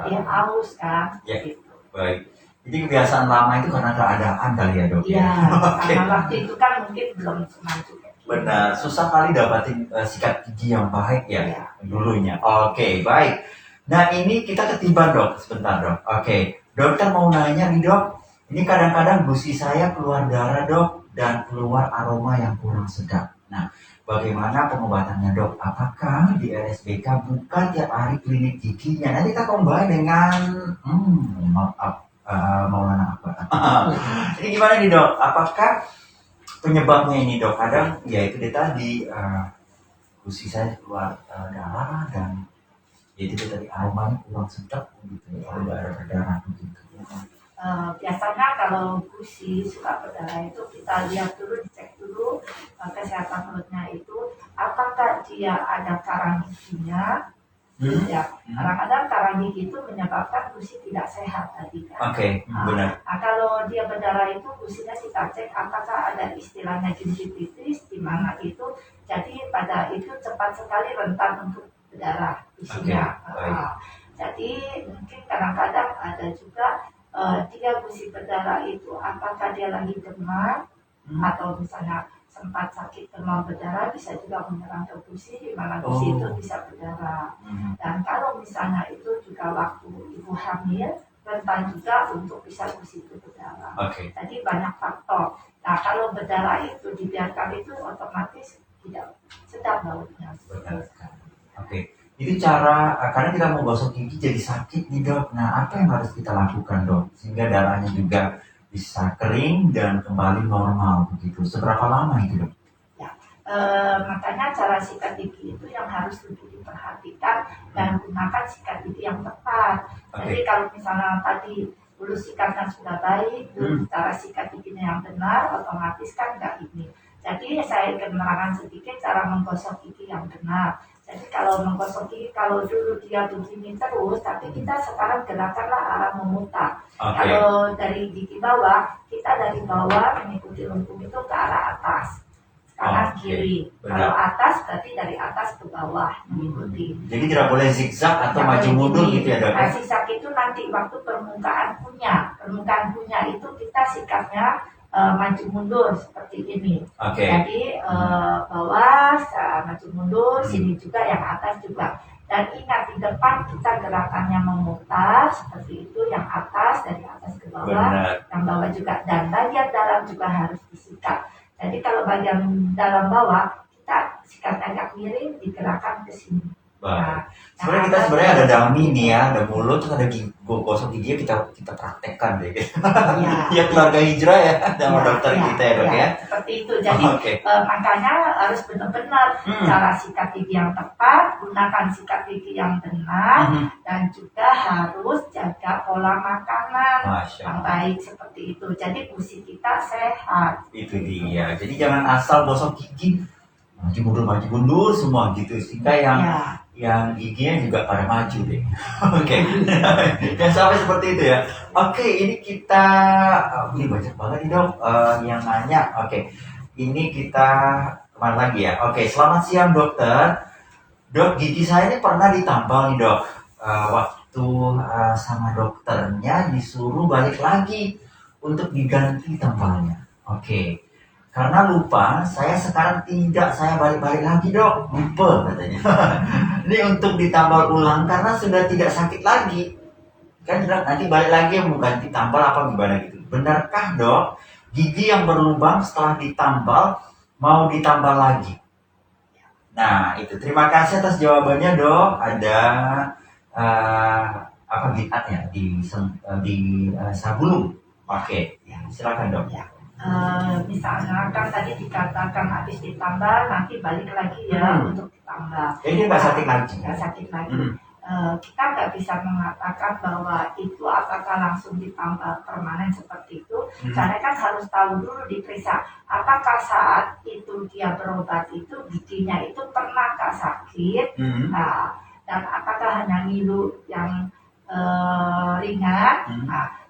dia halus kan. Gitu. Baik. Jadi kebiasaan lama itu karena keadaan kali ya dok? Iya, karena waktu itu kan mungkin belum semaju kayak Benar, susah kali dapatin sikat gigi yang baik ya Iya. dulunya. Oke, baik. Nah ini kita ketiban dok, sebentar dok. Oke, dokter mau nanya nih dok. Ini kadang-kadang gusi saya keluar darah dok dan keluar aroma yang kurang sedap. Nah, bagaimana pengobatannya dok? Apakah di RSBK bukan tiap hari klinik giginya? Nanti kita combine dengan, maaf, Maulana Akbar. Ini gimana nih dok? Apakah penyebabnya ini dok? Kadang ya itu dia tadi gusi saya keluar darah dan jadi itu tadi aromanya kurang sedap gitu ya, kalau darah berdarah begitu. Biasanya kalau gusi suka berdarah itu kita lihat dulu, dicek dulu kesehatan mulutnya itu apakah dia ada karang giginya. Ya, kadang-kadang karang gigi itu menyebabkan gusi tidak sehat tadi kan. Oke, benar. Nah, kalau dia berdarah itu gusinya kita cek apakah ada istilahnya gingivitis di mana itu jadi pada itu cepat sekali rentan untuk berdarah gusinya. baik. Jadi mungkin kadang-kadang ada juga dia gusi berdarah itu apakah dia lagi demam atau misalnya sempat sakit demam berdarah bisa juga menyerang ke gusi di mana gusi itu bisa berdarah. Dan kalau misalnya itu juga waktu ibu hamil rentan juga untuk bisa gusi itu berdarah. Oke. Jadi banyak faktor. Nah kalau berdarah itu dibiarkan itu otomatis tidak sedap baunya. Benar sekali. Oke. Itu cara karena kita mau gosok gigi jadi sakit nih dok. Nah apa yang harus kita lakukan dok sehingga darahnya juga bisa kering dan kembali normal begitu. Seberapa lama itu dok? Makanya cara sikat gigi itu yang harus lebih diperhatikan dan gunakan sikat gigi yang tepat. Jadi kalau misalnya tadi bulu sikatnya sudah baik, cara sikat giginya yang benar, otomatis kan nggak ini. Jadi saya kemerangan sedikit cara menggosok gigi yang benar. Jadi kalau menggosok gigi, kalau dulu dia begini terus, tapi kita sekarang gerakanlah arah memutar. Kalau dari gigi bawah, kita dari bawah mengikuti lengkung itu ke arah atas. Kanan kiri. Kalau atas berarti dari atas ke bawah mengikuti. Jadi tidak boleh zigzag atau maju mundur gitu ya dok? Zigzag itu nanti waktu permukaan punya itu kita sikapnya maju mundur seperti ini. Jadi bawah maju mundur, sini juga yang atas juga. Dan ingat di depan kita gerakannya memutar seperti itu, yang atas dari atas ke bawah, yang bawah juga, dan bagian dalam juga harus disikat. Jadi kalau bagian dalam bawah kita sikat agak miring digerakkan ke sini. Nah, sebenarnya kita ada dummy nih ya, ada mulut, terus ada gosok gigi kita praktekkan deh. Ya keluarga hijrah ya, sama dokter kita ya dok ya. Seperti itu. Jadi makanya harus benar-benar cara sikat gigi yang tepat, gunakan sikat gigi yang benar, dan juga harus jaga pola makanan yang baik seperti itu. Jadi gusi kita sehat. Itu dia. Jadi jangan asal gosok gigi maju mundur semua gitu, sehingga yang giginya juga pada maju deh. Jangan sampai seperti itu ya. Ini kita ini banyak banget nih dok yang nanya. Ini kita kemana lagi ya? Selamat siang dokter. Dok, gigi saya ini pernah ditambal nih dok. Waktu sama dokternya disuruh balik lagi untuk diganti tambalnya. Karena lupa, saya sekarang saya balik-balik lagi dok, lupa katanya. Ini untuk ditambal ulang karena sudah tidak sakit lagi. Kan nanti balik lagi mau ganti tambal apa gimana gitu. Benarkah dok, gigi yang berlubang setelah ditambal mau ditambal lagi? Nah itu, terima kasih atas jawabannya dok. Ada bid'at ya di Sabulung. Silakan dok. Misalnya kan tadi dikatakan habis ditambal nanti balik lagi ya untuk ditambal. Jadi nggak sakit lagi. Kita nggak bisa mengatakan bahwa itu apakah langsung ditambal permanen seperti itu. Karena kan harus tahu dulu diperiksa apakah saat itu dia berobat itu giginya itu pernahkah sakit, dan apakah hanya ngilu yang ringan,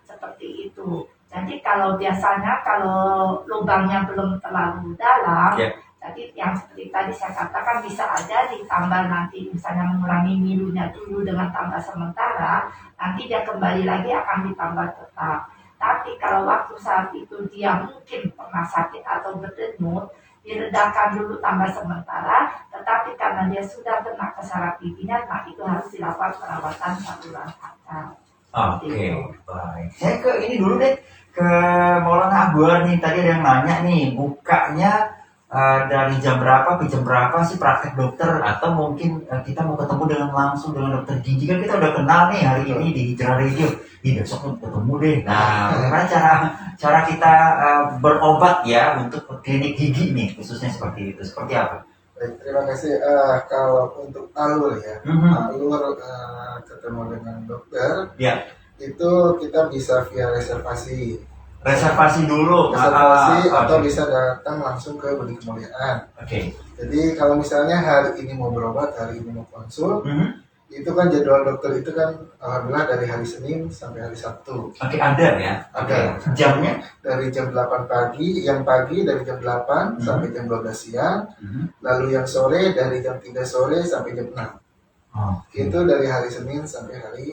seperti itu. Jadi kalau biasanya kalau lubangnya belum terlalu dalam, jadi yang seperti tadi saya katakan bisa aja ditambal nanti misalnya mengurangi ngilunya dulu dengan tambal sementara, nanti dia kembali lagi akan ditambal tetap. Tapi kalau waktu saat itu dia mungkin pernah sakit atau berdenut, diredakan dulu tambah sementara, tetapi karena dia sudah kena ke saraf giginya, nah itu harus dilakukan perawatan saluran kacang. Oke, baik. Saya ke ini dulu deh, ke Maulana Akbar nih. Tadi ada yang nanya nih, bukanya dari jam berapa ke jam berapa sih praktek dokter? Atau mungkin kita mau ketemu dengan langsung dengan dokter gigi, kan kita udah kenal nih hari ini di Hijrah Radio. Ih, besok mau ketemu deh. Nah, bagaimana cara kita berobat ya untuk klinik gigi nih, khususnya seperti itu? Seperti apa? Baik, terima kasih. Kalau untuk alur ya, alur ketemu dengan dokter, Ya, itu kita bisa via reservasi. reservasi dulu. Reservasi atau Oke. bisa datang langsung ke Budi Kemuliaan. Oke. Jadi kalau misalnya hari ini mau berobat, hari ini mau konsul, Mhm. itu kan jadwal dokter itu kan alhamdulillah dari hari Senin sampai hari Sabtu. Oke, ada ya. Oke. Ada. Jamnya? Dari jam 8 pagi, yang pagi dari jam 8 Mhm. sampai jam 12 siang, Mhm. lalu yang sore dari jam 3 sore sampai jam 6. Oke. Itu dari hari Senin sampai hari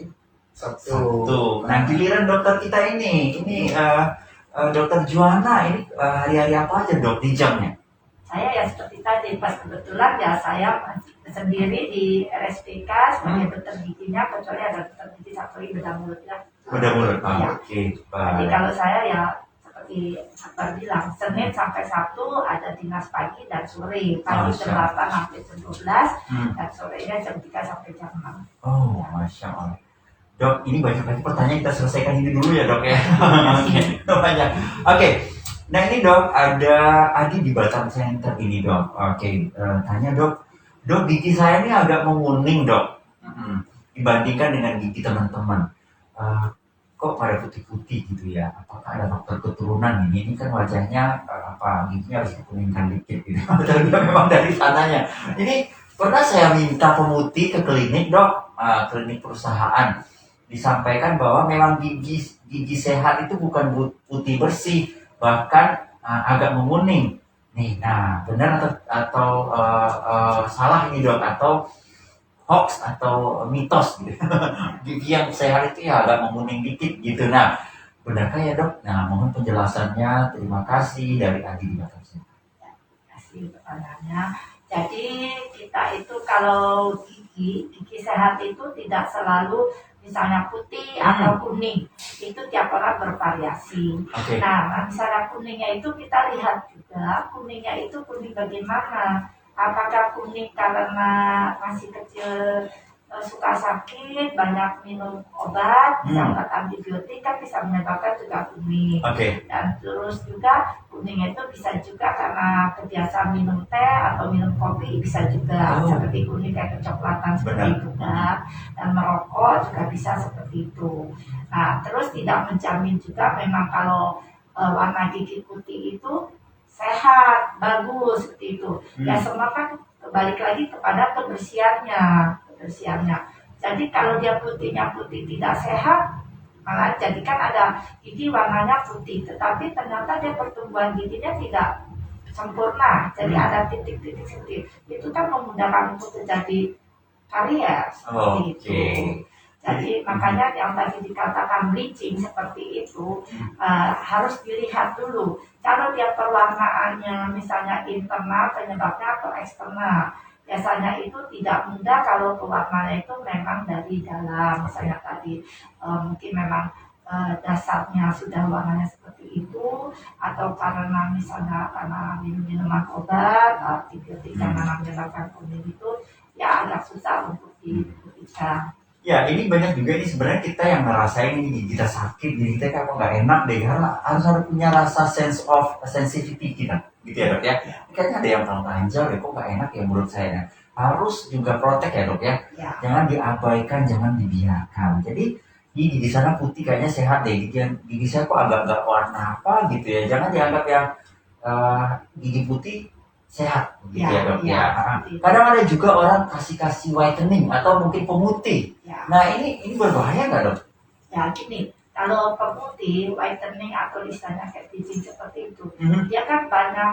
Sabtu. Sabtu. Nah, giliran dokter kita ini dokter Juana ini hari-hari apa aja dok di jamnya? Saya ya seperti tadi, pas kebetulan ya saya sendiri di RSPK sebagai dokter giginya, kecuali ada dokter gigi satu lagi bedah mulut ya. Bedah mulut. Ya. Oke, Jadi baik. kalau saya ya seperti Akbar bilang, Senin sampai Sabtu ada dinas pagi dan sore. Pagi jam 8 sampai jam 12 dan sorenya jam 3 sampai jam 6. Oh, Masya Allah. Dok, ini banyak pertanyaan, kita selesaikan ini dulu ya dok ya. Oke, banyak. Oke, nah ini dok, ada Adi di Batam Center ini dok. Oke, tanya dok, gigi saya ini agak menguning dok. Dibandingkan dengan gigi teman-teman. Kok pada putih-putih gitu ya? Apakah ada faktor keturunan ini? Ini kan wajahnya giginya harus dikuningkan dikit gitu. Atau dia memang dari sananya. Ini pernah saya minta pemutih ke klinik dok, klinik perusahaan. Disampaikan bahwa memang gigi sehat itu bukan putih bersih, bahkan agak menguning. Nih, nah benar atau salah ini dok, atau hoax atau mitos gitu. Gigi yang sehat itu ya agak menguning dikit gitu. Nah, benarkah ya dok? Nah, mohon penjelasannya. Terima kasih dari Adi di Batam. Terima kasih pertanyaannya. Jadi kita itu kalau gigi sehat itu tidak selalu misalnya putih atau kuning, itu tiap orang bervariasi. Oke. Nah, misalnya kuningnya itu kita lihat juga, kuningnya itu kuning bagaimana? Apakah kuning karena masih kecil suka sakit, banyak minum obat, obat antibiotik kan bisa menyebabkan juga kuning. Oke. Dan terus juga kuningnya itu bisa juga karena kebiasaan minum teh atau minum kopi, bisa juga seperti kuning kayak kecoklatan seperti itu kan. Dan merokok juga bisa seperti itu. Nah, terus tidak menjamin juga memang kalau warna gigi putih itu sehat, bagus seperti itu. Ya semua kan balik lagi kepada kebersihannya. Jadi kalau dia putihnya putih tidak sehat, malah jadi kan ada gigi warnanya putih, tetapi ternyata dia pertumbuhan giginya tidak sempurna. Jadi ada titik-titik seperti itu kan memudahkan untuk terjadi karies seperti itu. Jadi makanya yang tadi dikatakan bleaching seperti itu harus dilihat dulu. Kalau dia perwarnaannya misalnya internal penyebabnya atau eksternal, biasanya itu tidak mudah kalau pewarnanya itu memang dari dalam. Misalnya tadi mungkin memang dasarnya sudah warnanya seperti itu, atau karena misalnya karena minuman obat, antibiotik yang menyebabkan kuning itu, ya agak susah untuk dibuktikan. Ya, ini banyak juga ini sebenarnya kita yang ngerasain ini kita sakit, jadi kita kayak nggak enak deh, karena harus ada punya rasa sense of sensitivity kita, gitu ya dok ya. Kayaknya ada yang terlalu panjang deh, kok nggak enak ya menurut saya. Harus juga protek ya dok ya. Jangan diabaikan, jangan dibiarkan. Jadi gigi di sana putih kayaknya sehat deh, gigi saya kok agak warna apa gitu ya. Jangan dianggap yang gigi putih sehat gitu ya dok ya. Kadang ada juga orang kasih whitening atau mungkin pemutih. Nah ini berbahaya nggak dok? Ya gini, kalau pemutih, whitening atau istilahnya kayak bleaching seperti itu, dia kan banyak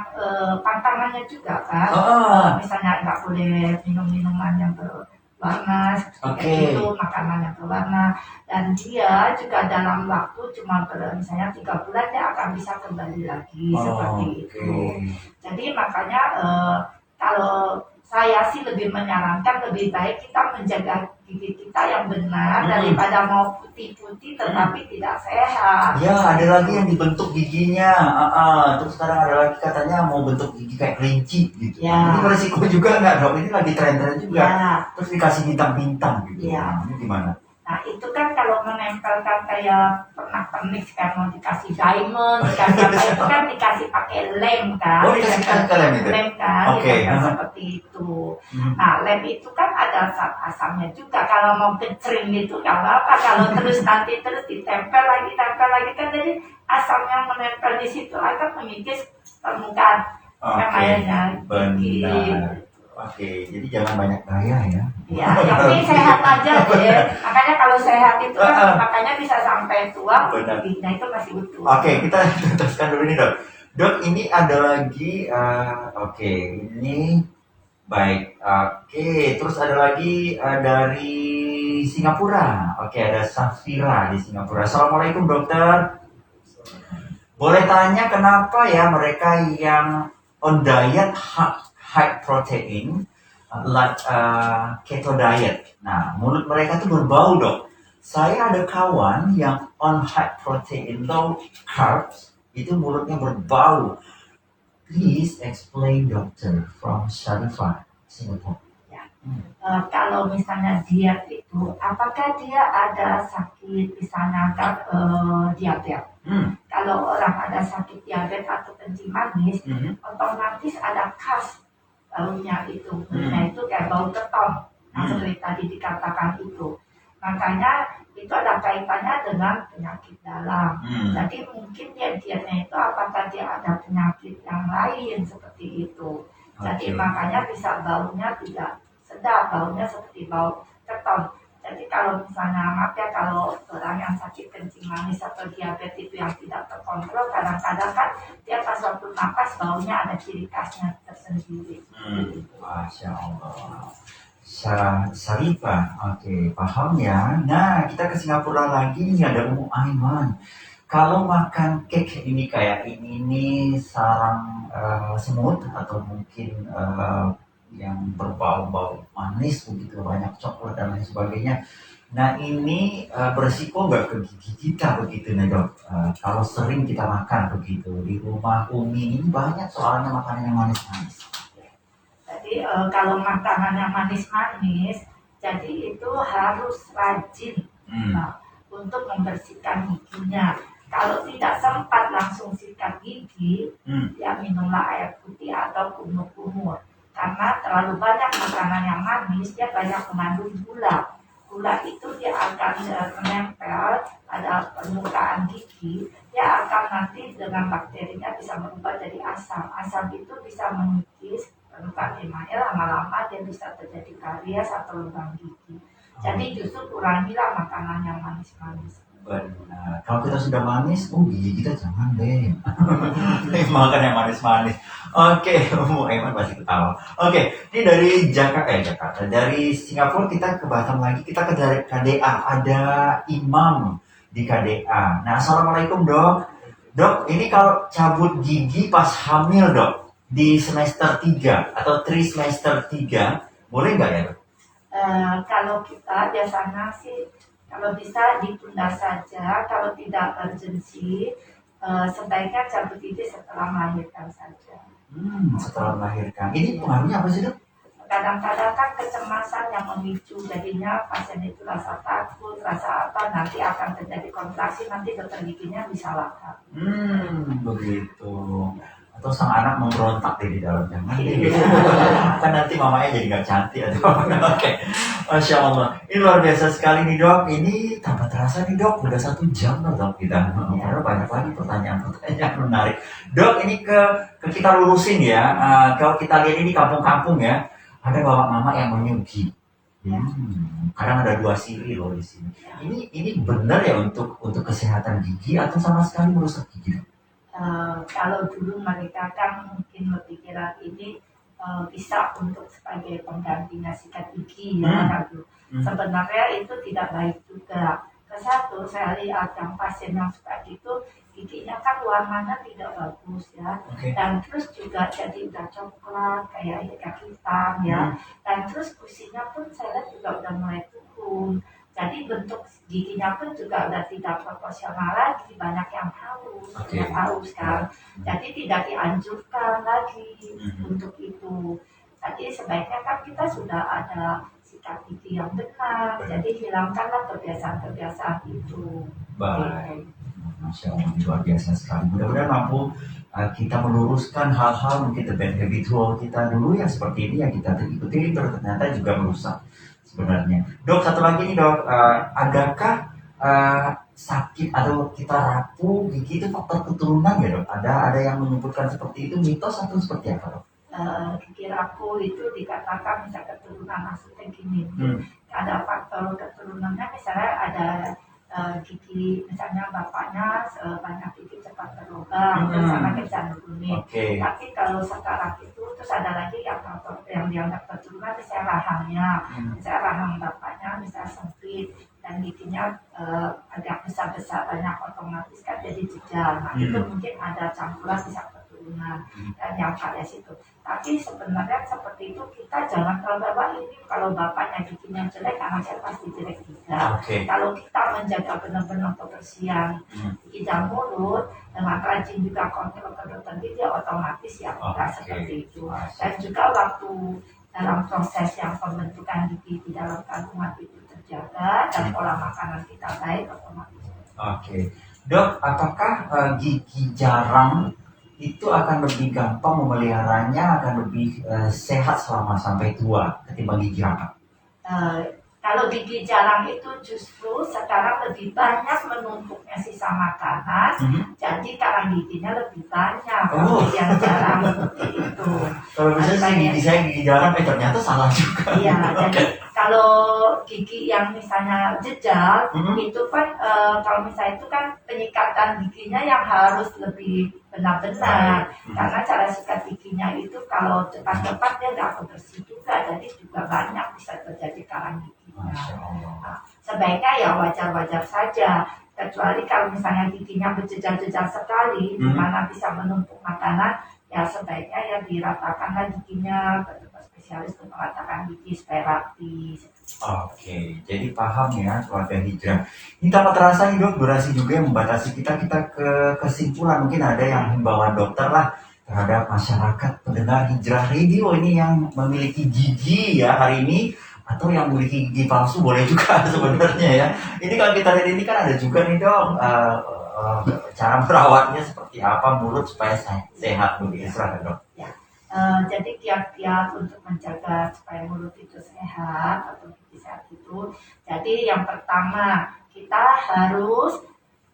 pantangannya juga kan. Misalnya nggak boleh minum minuman yang berwarna seperti Oke. itu, makanan yang berwarna, dan dia juga dalam waktu cuma misalnya 3 bulan dia akan bisa kembali lagi seperti itu. Jadi makanya kalau saya sih lebih menyarankan lebih baik kita menjaga gigi kita yang benar daripada mau putih-putih tetapi tidak sehat. Ya, ada lagi yang dibentuk giginya. Terus sekarang ada lagi katanya mau bentuk gigi kayak kelinci gitu. Ya. Ini beresiko juga nggak dok? Ini lagi tren-tren juga. Ya. Terus dikasih bintang-bintang gitu. Ya. Ini gimana? Nah itu kan kalau menempelkan kayak pernak-pernik kan mau dikasih diamond, dikasih apa itu kan dikasih pakai lem kan. Oh dikasih pakai lem itu? Lem kan, Oke. seperti itu. Nah lem itu kan ada asamnya juga. Kalau mau kecering itu nggak apa-apa. Kalau terus nanti terus ditempel lagi kan jadi asam yang menempel di situ akan mengikis permukaan airnya. Benar. Oke, jadi jangan banyak gaya ya. Ya, yang penting sehat aja deh. Makanya kalau sehat itu kan makanya bisa sampai tua, giginya itu masih utuh. Oke, kita teruskan dulu nih dok. Dok, ini ada lagi, ini baik. Oke, terus ada lagi dari Singapura. Oke, ada Safira di Singapura. Assalamualaikum dokter. Boleh tanya kenapa ya mereka yang on diet high protein like keto diet. Nah, mulut mereka tuh berbau dok. Saya ada kawan yang on high protein low carbs itu mulutnya berbau. Please explain dokter from Sharifah, Singapore. Ya. Kalau misalnya diet itu, apakah dia ada sakit misalnya diabetes? Kalau orang ada sakit diabetes atau kencing manis, otomatis ada khas baunya itu, itu kayak bau keton, seperti tadi dikatakan itu. Makanya itu ada kaitannya dengan penyakit dalam. Jadi mungkin dietnya itu apakah dia ada penyakit yang lain seperti itu. Jadi makanya bisa baunya tidak sedap, baunya seperti bau keton. Jadi kalau misalnya maaf ya kalau orang yang sakit kencing manis atau diabetes itu yang tidak terkontrol, kadang-kadang kan dia pas waktu napas baunya ada ciri khasnya tersendiri. Masya Allah. Sarifah, oke, paham ya. Nah, kita ke Singapura lagi nih ada Umu Aiman. Kalau makan cake ini kayak ini sarang semut atau mungkin yang berbau-bau manis begitu banyak coklat dan lain sebagainya. Nah ini beresiko nggak ke gigi kita begitu nih dok? Kalau sering kita makan begitu di rumah Umi ini banyak soalnya makanan yang manis-manis. Jadi kalau makanan yang manis-manis, jadi itu harus rajin untuk membersihkan giginya. Kalau tidak sempat langsung sikat gigi, ya minumlah air putih atau kumur-kumur. Karena terlalu banyak makanan yang manis, dia banyak mengandung gula. Gula itu dia akan menempel pada permukaan gigi, dia akan nanti dengan bakterinya bisa berubah jadi asam. Asam itu bisa mengikis permukaan email, lama-lama dia bisa terjadi karies atau lubang gigi. Jadi justru kurangilah makanan yang manis-manis. Benar. Kalau kita sudah manis, gigi kita jangan deh. Makan yang manis-manis. Oke, Aiman masih ketawa. Oke, ini dari Jakarta. Dari Singapura kita ke Batam lagi. Kita ke KDA. Ada Imam di KDA. Nah, assalamualaikum dok. Dok, ini kalau cabut gigi pas hamil dok di semester 3 atau trimester 3, boleh nggak ya dok? Kalau kita biasanya sih kalau bisa ditunda saja, kalau tidak urgensi, sebaiknya cabut gigi setelah melahirkan saja. Setelah melahirkan. Ini pengaruhnya apa sih dok? Kadang-kadang kan kecemasan yang memicu, jadinya pasien itu rasa takut, rasa apa, nanti akan terjadi kontraksi, nanti dokter giginya bisa laka. Begitu. Atau sang anak memberontak di dalam jangan kan nanti mamanya jadi nggak cantik atau oke. Masya Allah, ini luar biasa sekali nih dok. Ini tanpa terasa nih dok, udah 1 jam loh dok kita. Karena banyak lagi pertanyaan menarik. Dok, ini ke kita lurusin ya. Kalau kita lihat ini kampung-kampung ya, ada bapak mama yang menyugi. Kadang ada 2 siri loh di sini. Ini benar ya untuk kesehatan gigi atau sama sekali merusak gigi dok? Kalau dulu mereka kan mungkin berpikiran ini bisa untuk sebagai penggantinya sikat gigi ya. Sebenarnya itu tidak baik juga. Kesatu saya lihat yang pasien yang seperti itu giginya kan warnanya tidak bagus ya, dan terus juga jadi udah coklat kayak ikat hitam ya, dan terus gusinya pun saya lihat juga udah mulai turun. Jadi bentuk giginya pun juga udah tidak proporsional lagi, banyak yang haus kan. Jadi tidak dianjurkan lagi untuk itu. Jadi sebaiknya kan kita sudah ada sikat gigi yang benar, jadi hilangkanlah kebiasaan-kebiasaan itu. Baik, Masya Allah, luar biasa sekali. Mudah-mudahan mampu kita meluruskan hal-hal mungkin the bad habitual kita dulu yang seperti ini yang kita ikuti ternyata juga merusak sebenarnya. Dok, satu lagi nih dok, adakah sakit atau kita rapuh gigi itu faktor keturunan ya dok? Ada yang menyebutkan seperti itu, mitos atau seperti apa dok? Gigi rapuh itu dikatakan bisa keturunan, maksudnya gini, ada faktor keturunannya, misalnya ada gigi, misalnya bapaknya banyak gigi cepat berlubang, terus anaknya bisa nurunin. Tapi kalau sekarang itu terus ada lagi yang faktor yang dianggap keturunan, misalnya rahangnya, misalnya rahang bapaknya misalnya sempit dan giginya agak besar-besar banyak, otomatis kan jadi jejal. Nah itu mungkin ada campuran bisa keturunan dan yang variasi itu. Tapi sebenarnya seperti itu kita jangan terbawa ini, kalau bapaknya giginya jelek anaknya pasti jelek juga. Kalau kita menjaga benar-benar kebersihan gigi dan mulut dengan rajin juga kontrol ke dokter gigi, otomatis ya enggak seperti itu. Dan juga waktu dalam proses yang pembentukan gigi di dalam kandungan itu terjaga dan pola makanan kita baik, otomatis. Dok, apakah gigi jarang itu akan lebih gampang memeliharanya, akan lebih sehat selama sampai tua ketimbang gigi rapat? Kalau gigi jarang itu justru sekarang lebih banyak menumpuknya sisa makanan, jadi karang giginya lebih banyak. Yang jarang seperti itu. Kalau misalnya gigi saya gigi jarang, ternyata salah juga. Iya, jadi kalau gigi yang misalnya jejal, itu kan kalau misalnya itu kan penyikatan giginya yang harus lebih benar-benar, karena cara sikat giginya itu kalau cepat-cepat dia nggak bersih juga, jadi juga banyak bisa terjadi karang giginya. Nah, sebaiknya ya wajar-wajar saja, kecuali kalau misalnya giginya berjejal-jejal sekali, di mana bisa menumpuk makanan, ya sebaiknya ya diratakanlah giginya, ke spesialis untuk meratakan gigi supaya rapi. Jadi paham ya keluarga hijrah. Ini tanpa terasa nih dok, durasi juga yang membatasi kita ke kesimpulan. Mungkin ada yang himbauan dokter lah terhadap masyarakat pendengar Hijrah Radio ini yang memiliki gigi ya hari ini, atau yang memiliki gigi palsu boleh juga sebenarnya ya. Ini kalau kita lihat ini kan ada juga nih dok, cara merawatnya seperti apa mulut supaya sehat begitu, silakan dok. Jadi kiat-kiat untuk menjaga supaya mulut itu sehat atau gigi sehat itu, jadi yang pertama kita harus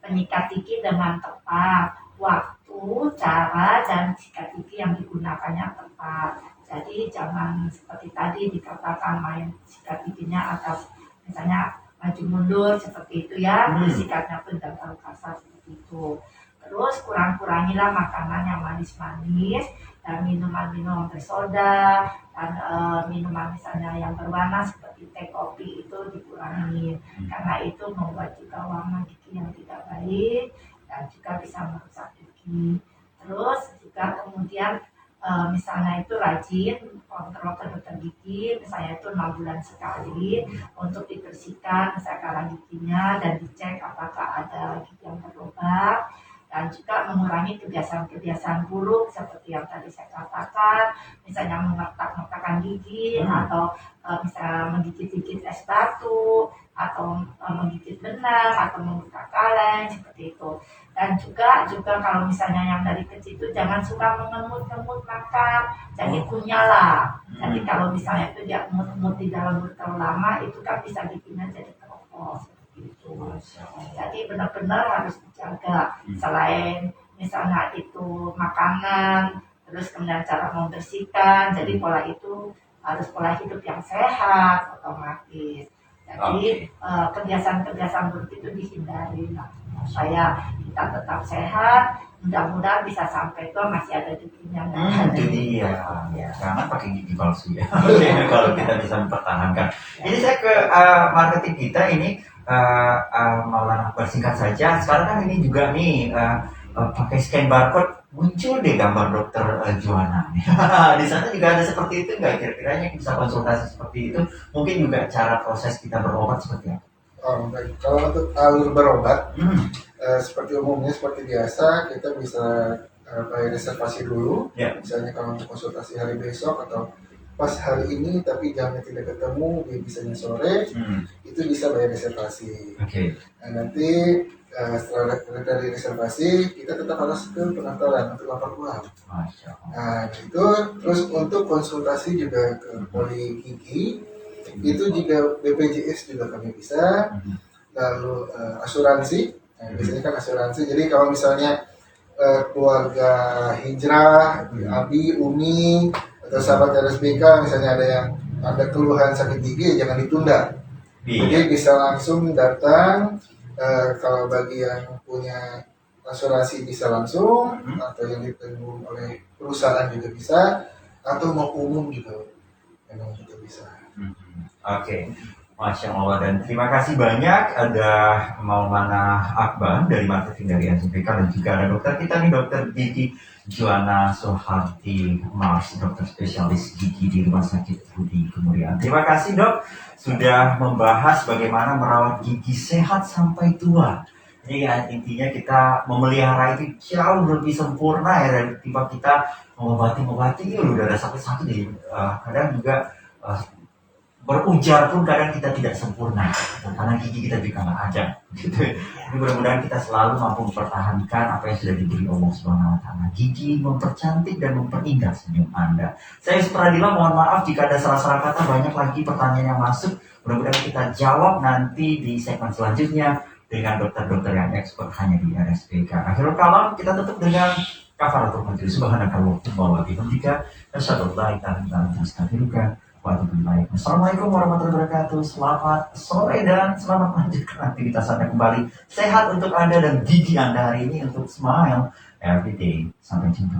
menyikat gigi dengan tepat, waktu, cara, dan sikat gigi yang digunakannya tepat. Jadi jangan seperti tadi dikatakan main sikat giginya atas misalnya maju mundur seperti itu ya, sikatnya pun tidak terlalu kasar seperti itu. Terus kurang-kurangilah makanan yang manis-manis dan minuman-minuman bersoda dan minuman misalnya yang berwarna seperti teh, kopi itu dikurangi, karena itu membuat juga warna gigi yang tidak baik dan juga bisa merusak gigi. Terus juga kemudian misalnya itu rajin kontrol ke dokter gigi, misalnya itu 6 bulan sekali untuk dibersihkan misalnya karang giginya dan dicek apakah ada gigi yang berlubang. Dan juga mengurangi kebiasaan-kebiasaan buruk seperti yang tadi saya katakan, misalnya mengertak-ngertakkan gigi, atau misalnya menggigit-gigit es batu, atau menggigit benang, atau membuka kaleng, seperti itu. Dan juga kalau misalnya yang dari kecil itu jangan suka mengemut-ngemut makan, jadi kunyalah. Jadi kalau misalnya itu dia mengemut di dalam mulut terlalu lama, itu kan bisa giginya jadi keropos. Itu. Jadi benar-benar harus dijaga, selain misalnya itu makanan, terus kemudian cara membersihkan, jadi pola itu harus pola hidup yang sehat otomatis. Jadi kebiasaan-kebiasaan buruk itu dihindari supaya kita tetap sehat. Mudah-mudahan bisa sampai tua masih ada giginya. Itu dia. Ya, jangan pakai gigi palsu ya. Oke, kalau kita bisa mempertahankan. Ini saya ke marketing kita ini Maulana Akbar, singkat saja. Sekarang kan ini juga nih pakai scan barcode muncul deh gambar dokter Joanna. Di sana juga ada seperti itu nggak? Kira-kiranya bisa konsultasi seperti itu. Mungkin juga cara proses kita berobat seperti apa? Oh, baik. Kalau untuk alur berobat, seperti umumnya seperti biasa, kita bisa bayar reservasi dulu. Ya. Misalnya kalau untuk konsultasi hari besok atau pas hari ini tapi jamnya tidak ketemu, dia bisanya sore, itu bisa bayar reservasi. Oke. Nah, nanti setelah dari reservasi, kita tetap harus ke pendaftaran untuk lapor pulang. Masya Allah. Nah, itu terus untuk konsultasi juga ke poli gigi, itu juga BPJS juga kami bisa. Lalu asuransi, nah, biasanya kan asuransi. Jadi kalau misalnya keluarga hijrah, Abi, Umi, atau sahabat RSBK, misalnya ada keluhan sakit gigi, jangan ditunda. Jadi bisa langsung datang. Kalau bagi yang punya asuransi bisa langsung, atau yang ditanggung oleh perusahaan juga bisa, atau mau umum juga memang juga bisa. Oke, Masya Allah, dan terima kasih banyak ada Maulana Akbar dari marketing dari SPK, dan juga ada dokter kita nih, dokter gigi Joanna Soeharti Mars, dokter spesialis gigi di Rumah Sakit Budi Kemuliaan. Terima kasih dok, sudah membahas bagaimana merawat gigi sehat sampai tua. Ini ya, intinya kita memelihara itu jauh lebih sempurna ya, dari tiba kita mengobati ya udah ada sakit-sakit jadi kadang juga berujar pun kadang kita tidak sempurna karena gigi kita juga nggak ada gitu. Jadi mudah-mudahan kita selalu mampu mempertahankan apa yang sudah diberi Allah Subhanahu wa taala. Gigi mempercantik dan memperindah senyum Anda. Saya Supradila, mohon maaf jika ada salah-salah kata, banyak lagi pertanyaan yang masuk. Mudah-mudahan kita jawab nanti di segmen selanjutnya dengan dokter-dokter yang expert hanya di RSPK. Akhirul kalam, kita tutup dengan kafaratul majlis. Subhanakallahumma wa bihamdika asyhadu an la ilaha illa anta astaghfiruka. Assalamualaikum warahmatullahi wabarakatuh. Selamat sore dan selamat melanjutkan aktivitas Anda kembali. Sehat untuk Anda dan gigi Anda hari ini, untuk smile every day. Sampai jumpa.